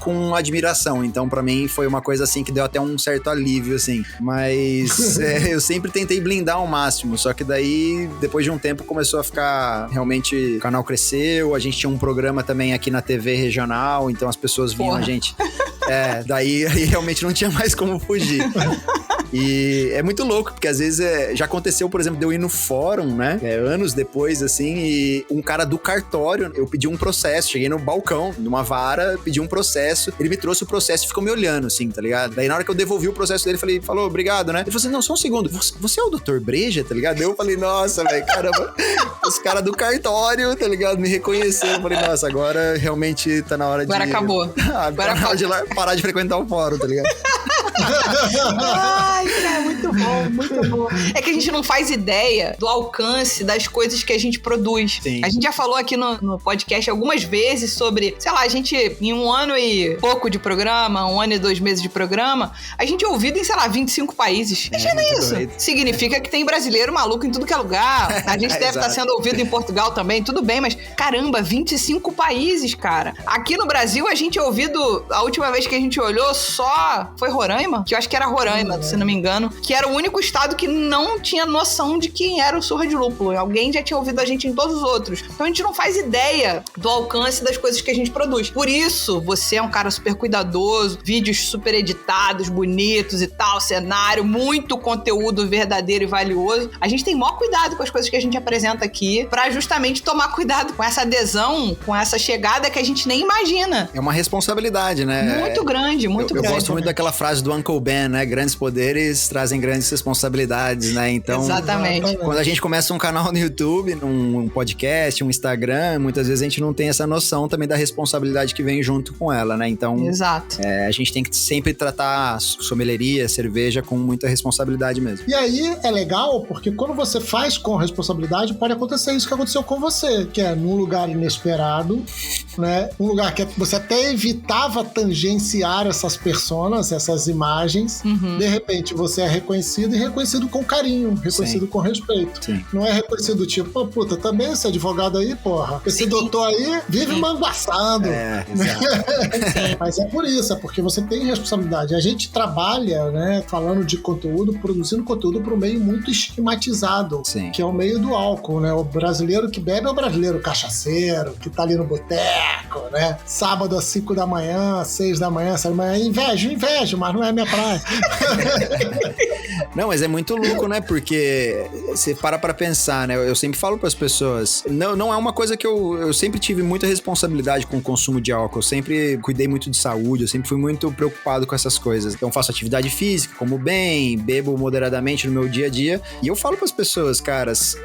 com admiração, então pra mim foi uma coisa assim que deu até um certo alívio, assim, mas eu sempre tentei blindar ao máximo, só que daí, depois de um tempo, começou a ficar, realmente, o canal cresceu, a gente tinha um programa também aqui na TV regional, então as pessoas vinham a gente... daí realmente não tinha mais como fugir. E é muito louco, porque às vezes já aconteceu, por exemplo, de eu ir no fórum, né? Anos depois, assim, e um cara do cartório, eu pedi um processo, cheguei no balcão, numa vara, pedi um processo, ele me trouxe o processo e ficou me olhando, assim, tá ligado? Daí na hora que eu devolvi o processo dele, falou, obrigado, né? Ele falou assim, não, só um segundo, você é o Dr. Breja, tá ligado? Eu falei, nossa, velho, caramba, os caras do cartório, tá ligado? Me reconheceram, eu falei, nossa, agora realmente tá na hora de... Agora acabou. Agora acabou. De parar de frequentar o fórum, tá ligado? Ai, cara, muito bom, muito bom. É que a gente não faz ideia do alcance das coisas que a gente produz. Sim. A gente já falou aqui no podcast algumas vezes sobre, sei lá, a gente, em 1 ano e pouco de programa, 1 ano e 2 meses de programa, a gente é ouvido em, sei lá, 25 países. Imagina isso. Doido. Significa que tem brasileiro maluco em tudo que é lugar. A gente deve estar sendo ouvido em Portugal também, tudo bem, mas caramba, 25 países, cara. Aqui no Brasil, a gente é ouvido, a última vez que a gente olhou, só foi Roraima, que eu acho que era Roraima, se não me engano, que era o único estado que não tinha noção de quem era o Surra de Lúpulo. Alguém já tinha ouvido a gente em todos os outros. Então a gente não faz ideia do alcance das coisas que a gente produz. Por isso, você é um cara super cuidadoso, vídeos super editados, bonitos e tal, cenário, muito conteúdo verdadeiro e valioso. A gente tem maior cuidado com as coisas que a gente apresenta aqui, pra justamente tomar cuidado com essa adesão, com essa chegada que a gente nem imagina. É uma responsabilidade, né? Muito grande, muito grande. Eu gosto muito daquela frase do Uncle Ben, né? Grandes poderes trazem grandes responsabilidades, né? Então, exatamente. Quando a gente começa um canal no YouTube, um podcast, um Instagram, muitas vezes a gente não tem essa noção também da responsabilidade que vem junto com ela, né? Então, exato. A gente tem que sempre tratar sommelieria, cerveja com muita responsabilidade mesmo. E aí é legal, porque quando você faz com responsabilidade, pode acontecer isso que aconteceu com você, que é num lugar inesperado, né? Um lugar que você até evitava tangenciar essas personas, essas imagens. De repente você é reconhecido e reconhecido com carinho, reconhecido com respeito. Sim. Não é reconhecido tipo, pô, puta, também esse advogado aí, porra, esse doutor aí vive manguaçando. Mas é por isso, é porque você tem responsabilidade. A gente trabalha, né, falando de conteúdo, produzindo conteúdo para um meio muito estigmatizado, que é o meio do álcool, né? O brasileiro que bebe é o brasileiro cachaceiro, que tá ali no boteco, né? Sábado às 5 da manhã, 6 da manhã, 7 da manhã, invejo, mas não é minha praia. Não, mas é muito louco, né? Porque você para pra pensar, né? Eu sempre falo pras pessoas, não é uma coisa que eu sempre tive muita responsabilidade com o consumo de álcool, eu sempre cuidei muito de saúde, eu sempre fui muito preocupado com essas coisas. Então faço atividade física, como bem, bebo moderadamente no meu dia a dia, e eu falo pras pessoas, caras,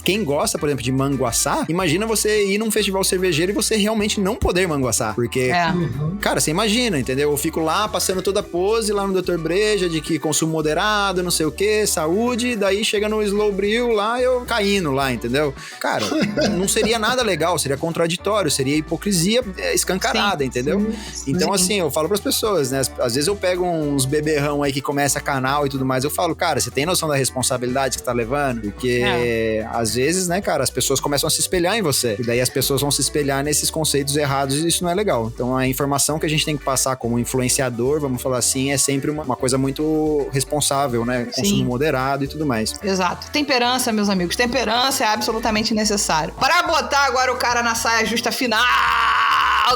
quem gosta, por exemplo, de manguaçar, imagina você ir num festival cervejeiro e você realmente não poder manguaçar, porque, cara, você imagina, entendeu? Eu fico lá passando toda a pose lá no Dr. Breja, de que consumo moderado, não sei o que, saúde, daí chega no Slow Brew lá, eu caindo lá, entendeu? Cara, não seria nada legal, seria contraditório, seria hipocrisia escancarada, entendeu? Então, assim, eu falo pras pessoas, né? Às vezes eu pego uns beberrão aí que começa canal e tudo mais, eu falo, cara, você tem noção da responsabilidade que tá levando? Porque, às vezes, né, cara, as pessoas começam a se espelhar em você, e daí as pessoas vão se espelhar nesses conceitos errados e isso não é legal. Então, a informação que a gente tem que passar como influenciador, vamos falar assim, é sempre uma coisa muito responsável responsável, né? Consumo Sim. moderado e tudo mais. Exato. Temperança, meus amigos. Temperança é absolutamente necessário. Para botar agora o cara na saia justa final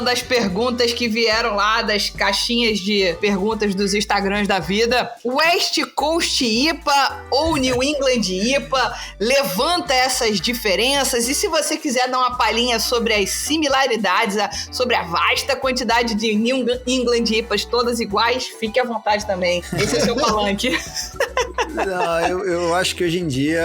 das perguntas que vieram lá das caixinhas de perguntas dos Instagrams da vida. West Coast IPA ou New England IPA? Levanta essas diferenças. E se você quiser dar uma palhinha sobre as similaridades, sobre a vasta quantidade de New England IPAs todas iguais, fique à vontade também. Esse é seu palanque. Não, eu acho que hoje em dia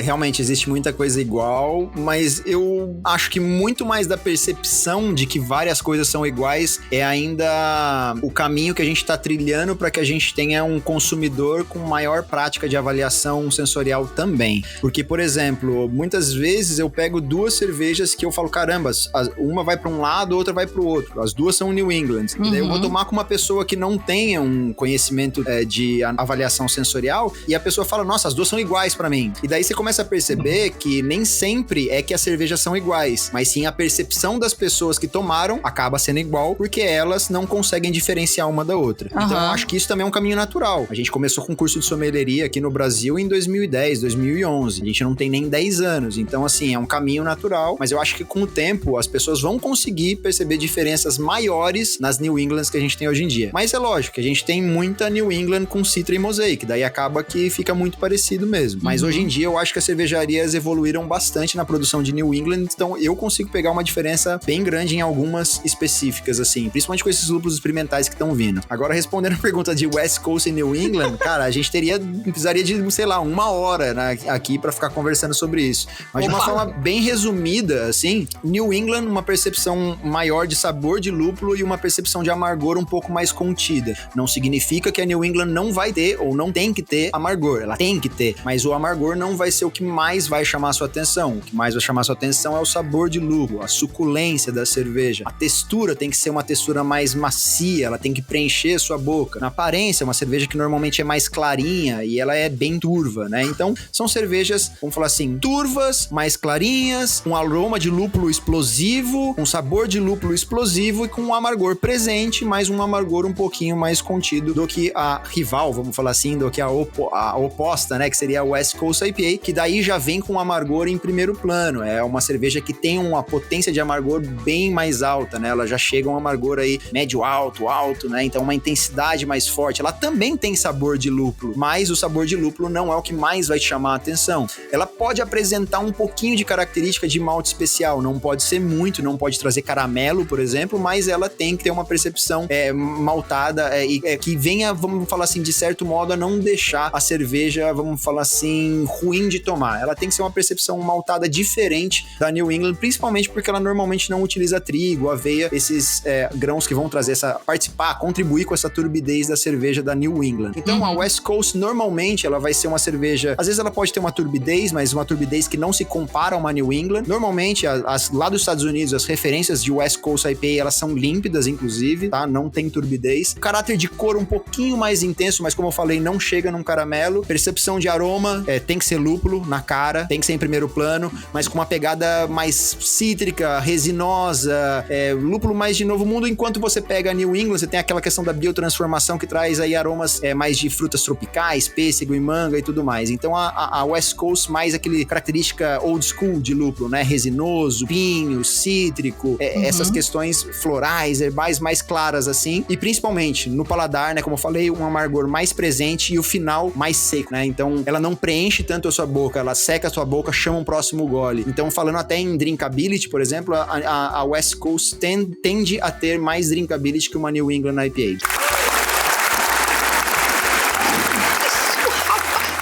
realmente existe muita coisa igual, mas eu acho que muito mais da percepção de que várias coisas são iguais é ainda o caminho que a gente está trilhando para que a gente tenha um consumidor com maior prática de avaliação sensorial também. Porque, por exemplo, muitas vezes eu pego duas cervejas que eu falo, caramba, uma vai para um lado, outra vai para o outro. As duas são New England. Daí eu vou tomar com uma pessoa que não tenha um conhecimento de avaliação sensorial e a pessoa fala, nossa, as duas são iguais para mim. E daí você começa a perceber que nem sempre é que as cervejas são iguais, mas sim a percepção das pessoas que tomaram acaba sendo igual porque elas não conseguem diferenciar uma da outra. Então eu acho que isso também é um caminho natural. A gente começou com o curso de sommelieria aqui no Brasil em 2010, 2011. A gente não tem nem 10 anos. Então, assim, é um caminho natural, mas eu acho que com o tempo as pessoas vão conseguir perceber diferenças maiores nas New Englands que a gente tem hoje em dia. Mas é lógico que a gente tem muita New England com Citra e Mosaic, daí acaba que fica muito parecido mesmo. Mas hoje em dia eu acho que as cervejarias evoluíram bastante na produção de New England, então eu consigo pegar uma diferença bem grande em algumas específicas, assim, principalmente com esses lúpulos experimentais que estão vindo. Agora, respondendo a pergunta de West Coast e New England, cara, a gente precisaria de, sei lá, 1 hora, né, aqui pra ficar conversando sobre isso. Mas de uma forma bem resumida, assim, New England, uma percepção maior de sabor de lúpulo e uma percepção de amargor um pouco mais contida. Não significa que a New England não vai ter ou não tem que ter amargor. Ela tem que ter, mas o amargor não vai ser o que mais vai chamar a sua atenção. O que mais vai chamar a sua atenção é o sabor de lúpulo, a suculência da cerveja. A textura tem que ser uma textura mais macia, ela tem que preencher a sua boca. Na aparência, uma cerveja que normalmente é mais clarinha e ela é bem turva, né? Então, são cervejas, vamos falar assim, turvas, mais clarinhas, com aroma de lúpulo explosivo, com sabor de lúpulo explosivo e com um amargor presente, mas um amargor um pouquinho mais contido do que a rival, vamos falar assim, do que a oposta, né? Que seria a West Coast IPA, que daí já vem com amargor em primeiro plano. É uma cerveja que tem uma potência de amargor bem mais alta, né? Ela já chega a um amargor aí médio alto, né? Então uma intensidade mais forte. Ela também tem sabor de lúpulo, mas o sabor de lúpulo não é o que mais vai te chamar a atenção. Ela pode apresentar um pouquinho de característica de malte especial, não pode ser muito, não pode trazer caramelo, por exemplo, mas ela tem que ter uma percepção maltada que venha, vamos falar assim, de certo modo a não deixar a cerveja, vamos falar assim, ruim de tomar. Ela tem que ser uma percepção maltada diferente da New England, principalmente porque ela normalmente não utiliza trigo, aveia, esses grãos que vão trazer contribuir com essa turbidez da cerveja da New England. Então a West Coast normalmente ela vai ser uma cerveja, às vezes ela pode ter uma turbidez, mas uma turbidez que não se compara a uma New England. Normalmente lá dos Estados Unidos as referências de West Coast IPA elas são límpidas, inclusive, tá? Não tem turbidez. O caráter de cor um pouquinho mais intenso, mas como eu falei, não chega num caramelo. Percepção de aroma, tem que ser lúpulo na cara, tem que ser em primeiro plano, mas com uma pegada mais cítrica, resinosa, lúpulo mais de novo mundo. Enquanto você pega a New England, você tem aquela questão da biotransformação que traz aí aromas mais de frutas tropicais, pêssego e manga e tudo mais. Então a West Coast mais aquele característica old school de lúpulo, né? Resinoso, pinho, cítrico, essas questões florais, herbais mais claras assim, e principalmente no paladar, né? Como eu falei, um amargor mais presente e o final mais seco, né? Então ela não preenche tanto a sua boca, ela seca a sua boca, chama um próximo gole. Então falando até em drinkability, por exemplo, a West Coast tende a ter mais drinkability que uma New England IPA.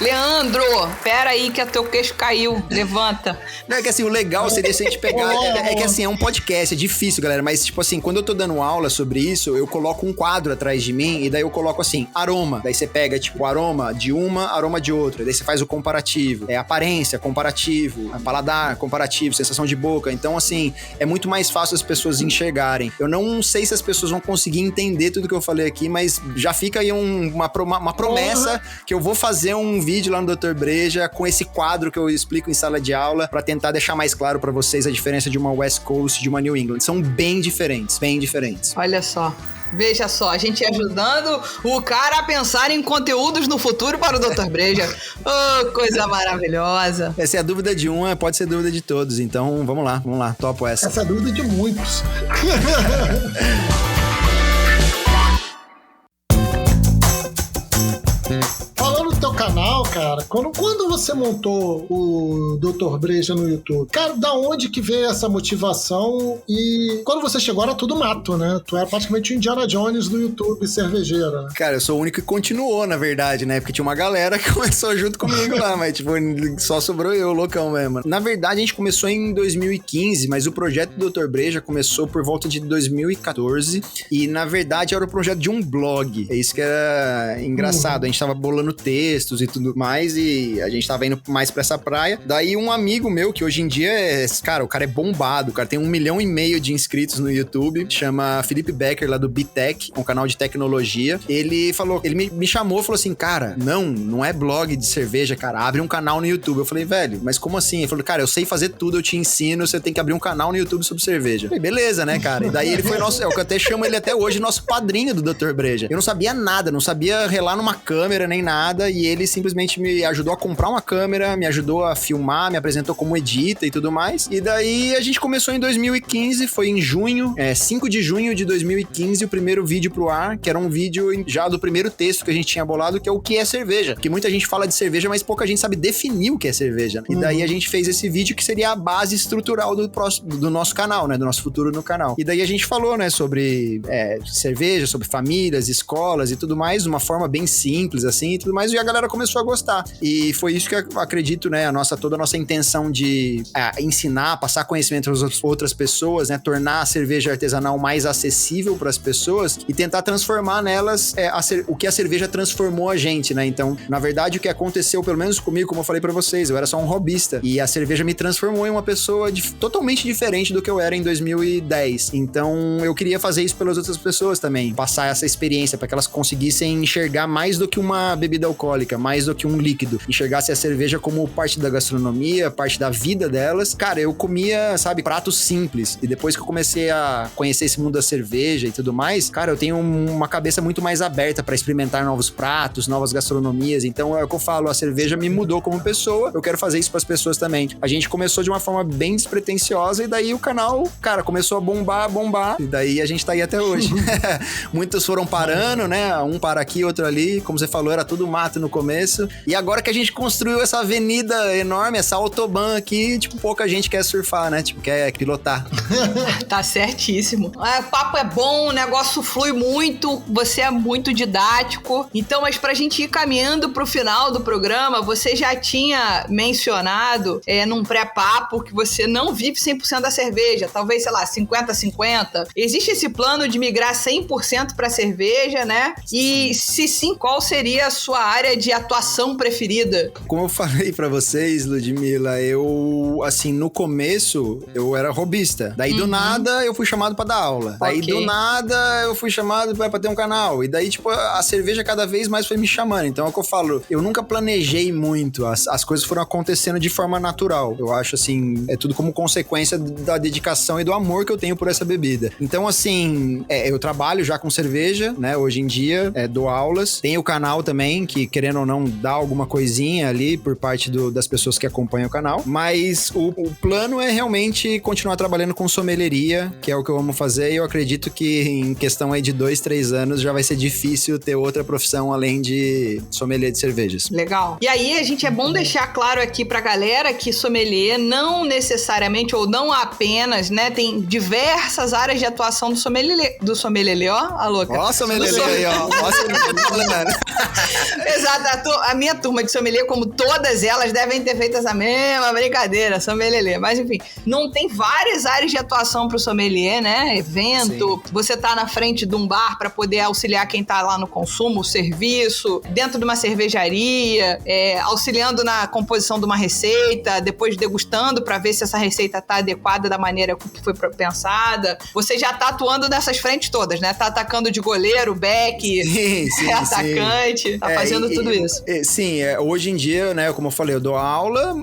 Leandro, pera aí que teu queixo caiu. Levanta. Não, é que assim, o legal seria se a gente pegar... É que assim, é um podcast, é difícil, galera, mas tipo assim, quando eu tô dando aula sobre isso, eu coloco um quadro atrás de mim e daí eu coloco assim, aroma. Daí você pega, tipo, aroma de uma, aroma de outra. Daí você faz o comparativo. Aparência, comparativo. Paladar, comparativo. Sensação de boca. Então, assim, é muito mais fácil as pessoas enxergarem. Eu não sei se as pessoas vão conseguir entender tudo que eu falei aqui, mas já fica aí uma promessa que eu vou fazer um vídeo vídeo lá no Dr. Breja com esse quadro que eu explico em sala de aula pra tentar deixar mais claro pra vocês a diferença de uma West Coast e de uma New England. São bem diferentes, bem diferentes. Olha só. Veja só, a gente ajudando o cara a pensar em conteúdos no futuro para o Dr. Breja. Oh, coisa maravilhosa. Essa é a dúvida de um, pode ser dúvida de todos. Então, vamos lá, topo essa. Essa é a dúvida de muitos. Falando do teu canal, cara, quando você montou o Dr. Breja no YouTube, cara, da onde que veio essa motivação? E quando você chegou era tudo mato, né? Tu era praticamente o Indiana Jones do YouTube cervejeira, né? Cara, eu sou o único que continuou, na verdade, né? Porque tinha uma galera que começou junto comigo lá, mas tipo, só sobrou eu, loucão mesmo. Na verdade, a gente começou em 2015, mas o projeto do Dr. Breja começou por volta de 2014 e, na verdade, era o projeto de um blog. É isso que era engraçado. A gente tava bolando textos e tudo mais e a gente tava indo mais pra essa praia. Daí um amigo meu, que hoje em dia cara, o cara é bombado, o cara tem 1,5 milhão de inscritos no YouTube, chama Felipe Becker, lá do Bitech, um canal de tecnologia. Ele me chamou e falou assim, cara, não é blog de cerveja, cara, abre um canal no YouTube. Eu falei, velho, mas como assim? Ele falou, cara, eu sei fazer tudo, eu te ensino, você tem que abrir um canal no YouTube sobre cerveja. Eu falei, beleza, né, cara? E daí ele foi eu até chamo ele até hoje, nosso padrinho do Dr. Breja. Eu não sabia nada, não sabia relar numa câmera nem nada, e ele simplesmente me ajudou a comprar uma câmera, me ajudou a filmar, me apresentou como edita e tudo mais. E daí a gente começou em 2015, foi em junho, 5 de junho de 2015, o primeiro vídeo pro ar, que era um vídeo já do primeiro texto que a gente tinha bolado, que é o que é cerveja. Porque muita gente fala de cerveja, mas pouca gente sabe definir o que é cerveja. E daí a gente fez esse vídeo que seria a base estrutural do nosso canal, né? Do nosso futuro no canal. E daí a gente falou, né? Sobre cerveja, sobre famílias, escolas e tudo mais, de uma forma bem simples, assim, e tudo mais. E a galera começou a gostar. E foi isso que eu acredito, né? Toda a nossa intenção de ensinar, passar conhecimento às outras pessoas, né? Tornar a cerveja artesanal mais acessível para as pessoas e tentar transformar nelas o que a cerveja transformou a gente, né? Então, na verdade, o que aconteceu, pelo menos comigo, como eu falei pra vocês, eu era só um hobbyista. E a cerveja me transformou em uma pessoa totalmente diferente do que eu era em 2010. Então, eu queria fazer isso pelas outras pessoas também. Passar essa experiência para que elas conseguissem enxergar mais do que uma bebida alcoólica, mais do que um líquido. Enxergasse a cerveja como parte da gastronomia, parte da vida delas. Cara, eu comia, sabe, pratos simples. E depois que eu comecei a conhecer esse mundo da cerveja e tudo mais, cara, eu tenho uma cabeça muito mais aberta para experimentar novos pratos, novas gastronomias. Então, é o que eu falo, a cerveja me mudou como pessoa. Eu quero fazer isso para as pessoas também. A gente começou de uma forma bem despretensiosa e daí o canal, cara, começou a bombar. E daí a gente tá aí até hoje. Muitos foram parando, né? Um para aqui, outro ali. Como você falou, era tudo mato no começo. E agora que a gente construiu essa avenida enorme, essa autobahn aqui, tipo, pouca gente quer surfar, né? Tipo, quer pilotar. Tá certíssimo. O papo é bom, o negócio flui muito, você é muito didático. Então, mas pra gente ir caminhando pro final do programa, você já tinha mencionado num pré-papo que você não vive 100% da cerveja, talvez, sei lá, 50-50. Existe esse plano de migrar 100% pra cerveja, né? E se sim, qual seria a sua área de atuação preferida? Como eu falei pra vocês, Ludmila, eu, assim, no começo, eu era hobbyista. Daí, do nada, eu fui chamado pra dar aula. Daí, do nada, eu fui chamado pra ter um canal. E daí, tipo, a cerveja cada vez mais foi me chamando. Então, é o que eu falo, eu nunca planejei muito. As coisas foram acontecendo de forma natural. Eu acho, assim, é tudo como consequência da dedicação e do amor que eu tenho por essa bebida. Então, assim, eu trabalho já com cerveja, né? Hoje em dia, dou aulas. Tem o canal também, que, querendo ou não, dá alguma coisinha ali por parte das pessoas que acompanham o canal. Mas o plano é realmente continuar trabalhando com sommelieria, que é o que eu amo fazer. E eu acredito que em questão aí de 2-3 anos já vai ser difícil ter outra profissão além de sommelier de cervejas. Legal. E aí, a gente é bom deixar claro aqui pra galera que sommelier não necessariamente ou não apenas, né, tem diversas áreas de atuação do sommelier, ó, a louca. Ó, sommelier aí, ó. Exato, a minha turma de sommelier, como todas elas, devem ter feito essa mesma brincadeira, sommelier. Mas, enfim, não tem várias áreas de atuação pro sommelier, né? Evento, sim. Você tá na frente de um bar pra poder auxiliar quem tá lá no consumo, o serviço, dentro de uma cervejaria, auxiliando na composição de uma receita, depois degustando pra ver se essa receita tá adequada da maneira que foi pensada. Você já tá atuando nessas frentes todas, né? Tá atacando de goleiro, back, atacante, tá fazendo tudo isso. Sim, hoje em dia, né, como eu falei, eu dou aula,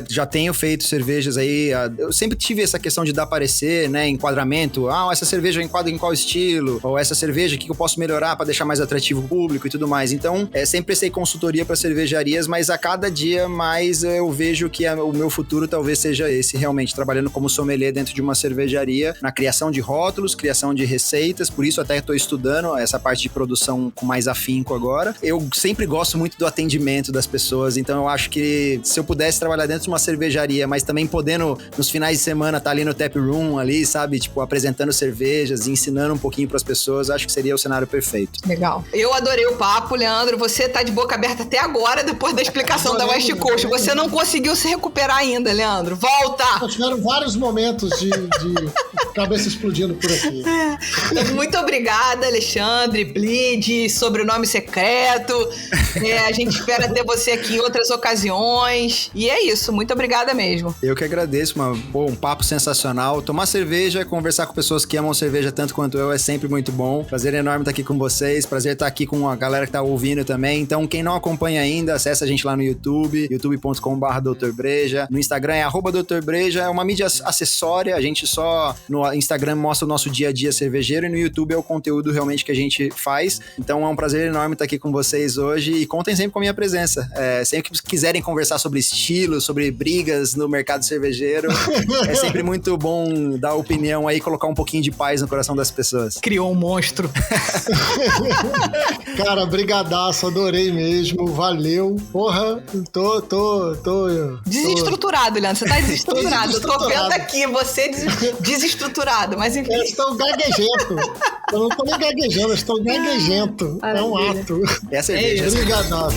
já tenho feito cervejas aí, eu sempre tive essa questão de dar parecer, né, enquadramento, essa cerveja eu enquadro em qual estilo, ou essa cerveja, o que eu posso melhorar para deixar mais atrativo o público e tudo mais. Então, sempre prestei consultoria para cervejarias, mas a cada dia mais eu vejo que o meu futuro talvez seja esse, realmente, trabalhando como sommelier dentro de uma cervejaria, na criação de rótulos, criação de receitas, por isso até estou estudando essa parte de produção com mais afinco agora. Eu sempre gosto muito do atendimento das pessoas, então eu acho que se eu pudesse trabalhar dentro de uma cervejaria, mas também podendo, nos finais de semana, estar ali no tap room, ali, sabe, tipo, apresentando cervejas e ensinando um pouquinho para as pessoas, acho que seria o cenário perfeito. Legal. Eu adorei o papo, Leandro, você tá de boca aberta até agora, depois da explicação da West Coast. Você não conseguiu se recuperar ainda, Leandro. Volta! Tiveram vários momentos de cabeça explodindo por aqui. Muito obrigada, Alexandre, Bleed, sobrenome secreto. A gente espera ter você aqui em outras ocasiões. E é isso, muito obrigada mesmo. Eu que agradeço, um papo sensacional. Tomar cerveja, conversar com pessoas que amam cerveja tanto quanto eu é sempre muito bom. Prazer enorme estar aqui com vocês, prazer estar aqui com a galera que tá ouvindo também. Então, quem não acompanha ainda, acessa a gente lá no YouTube, youtube.com/doutorbreja. No Instagram é @doutorbreja, é uma mídia acessória, a gente só no Instagram mostra o nosso dia a dia cervejeiro e no YouTube é o conteúdo realmente que a gente faz. Então é um prazer enorme estar aqui com vocês hoje e contem sempre com a minha presença. Sempre que quiserem conversar sobre estilo, sobre brigas no mercado cervejeiro, é sempre muito bom dar opinião aí, colocar um pouquinho de paz no coração das pessoas. Criou um monstro. Cara, brigadaço, adorei mesmo, valeu. Porra, tô desestruturado, Leandro, você tá desestruturado. Eu tô vendo aqui, você desestruturado, mas enfim. Eu estou gaguejento. Eu não tô nem gaguejando, eu estou gaguejento. É um ato. É a cerveja. Obrigadaço.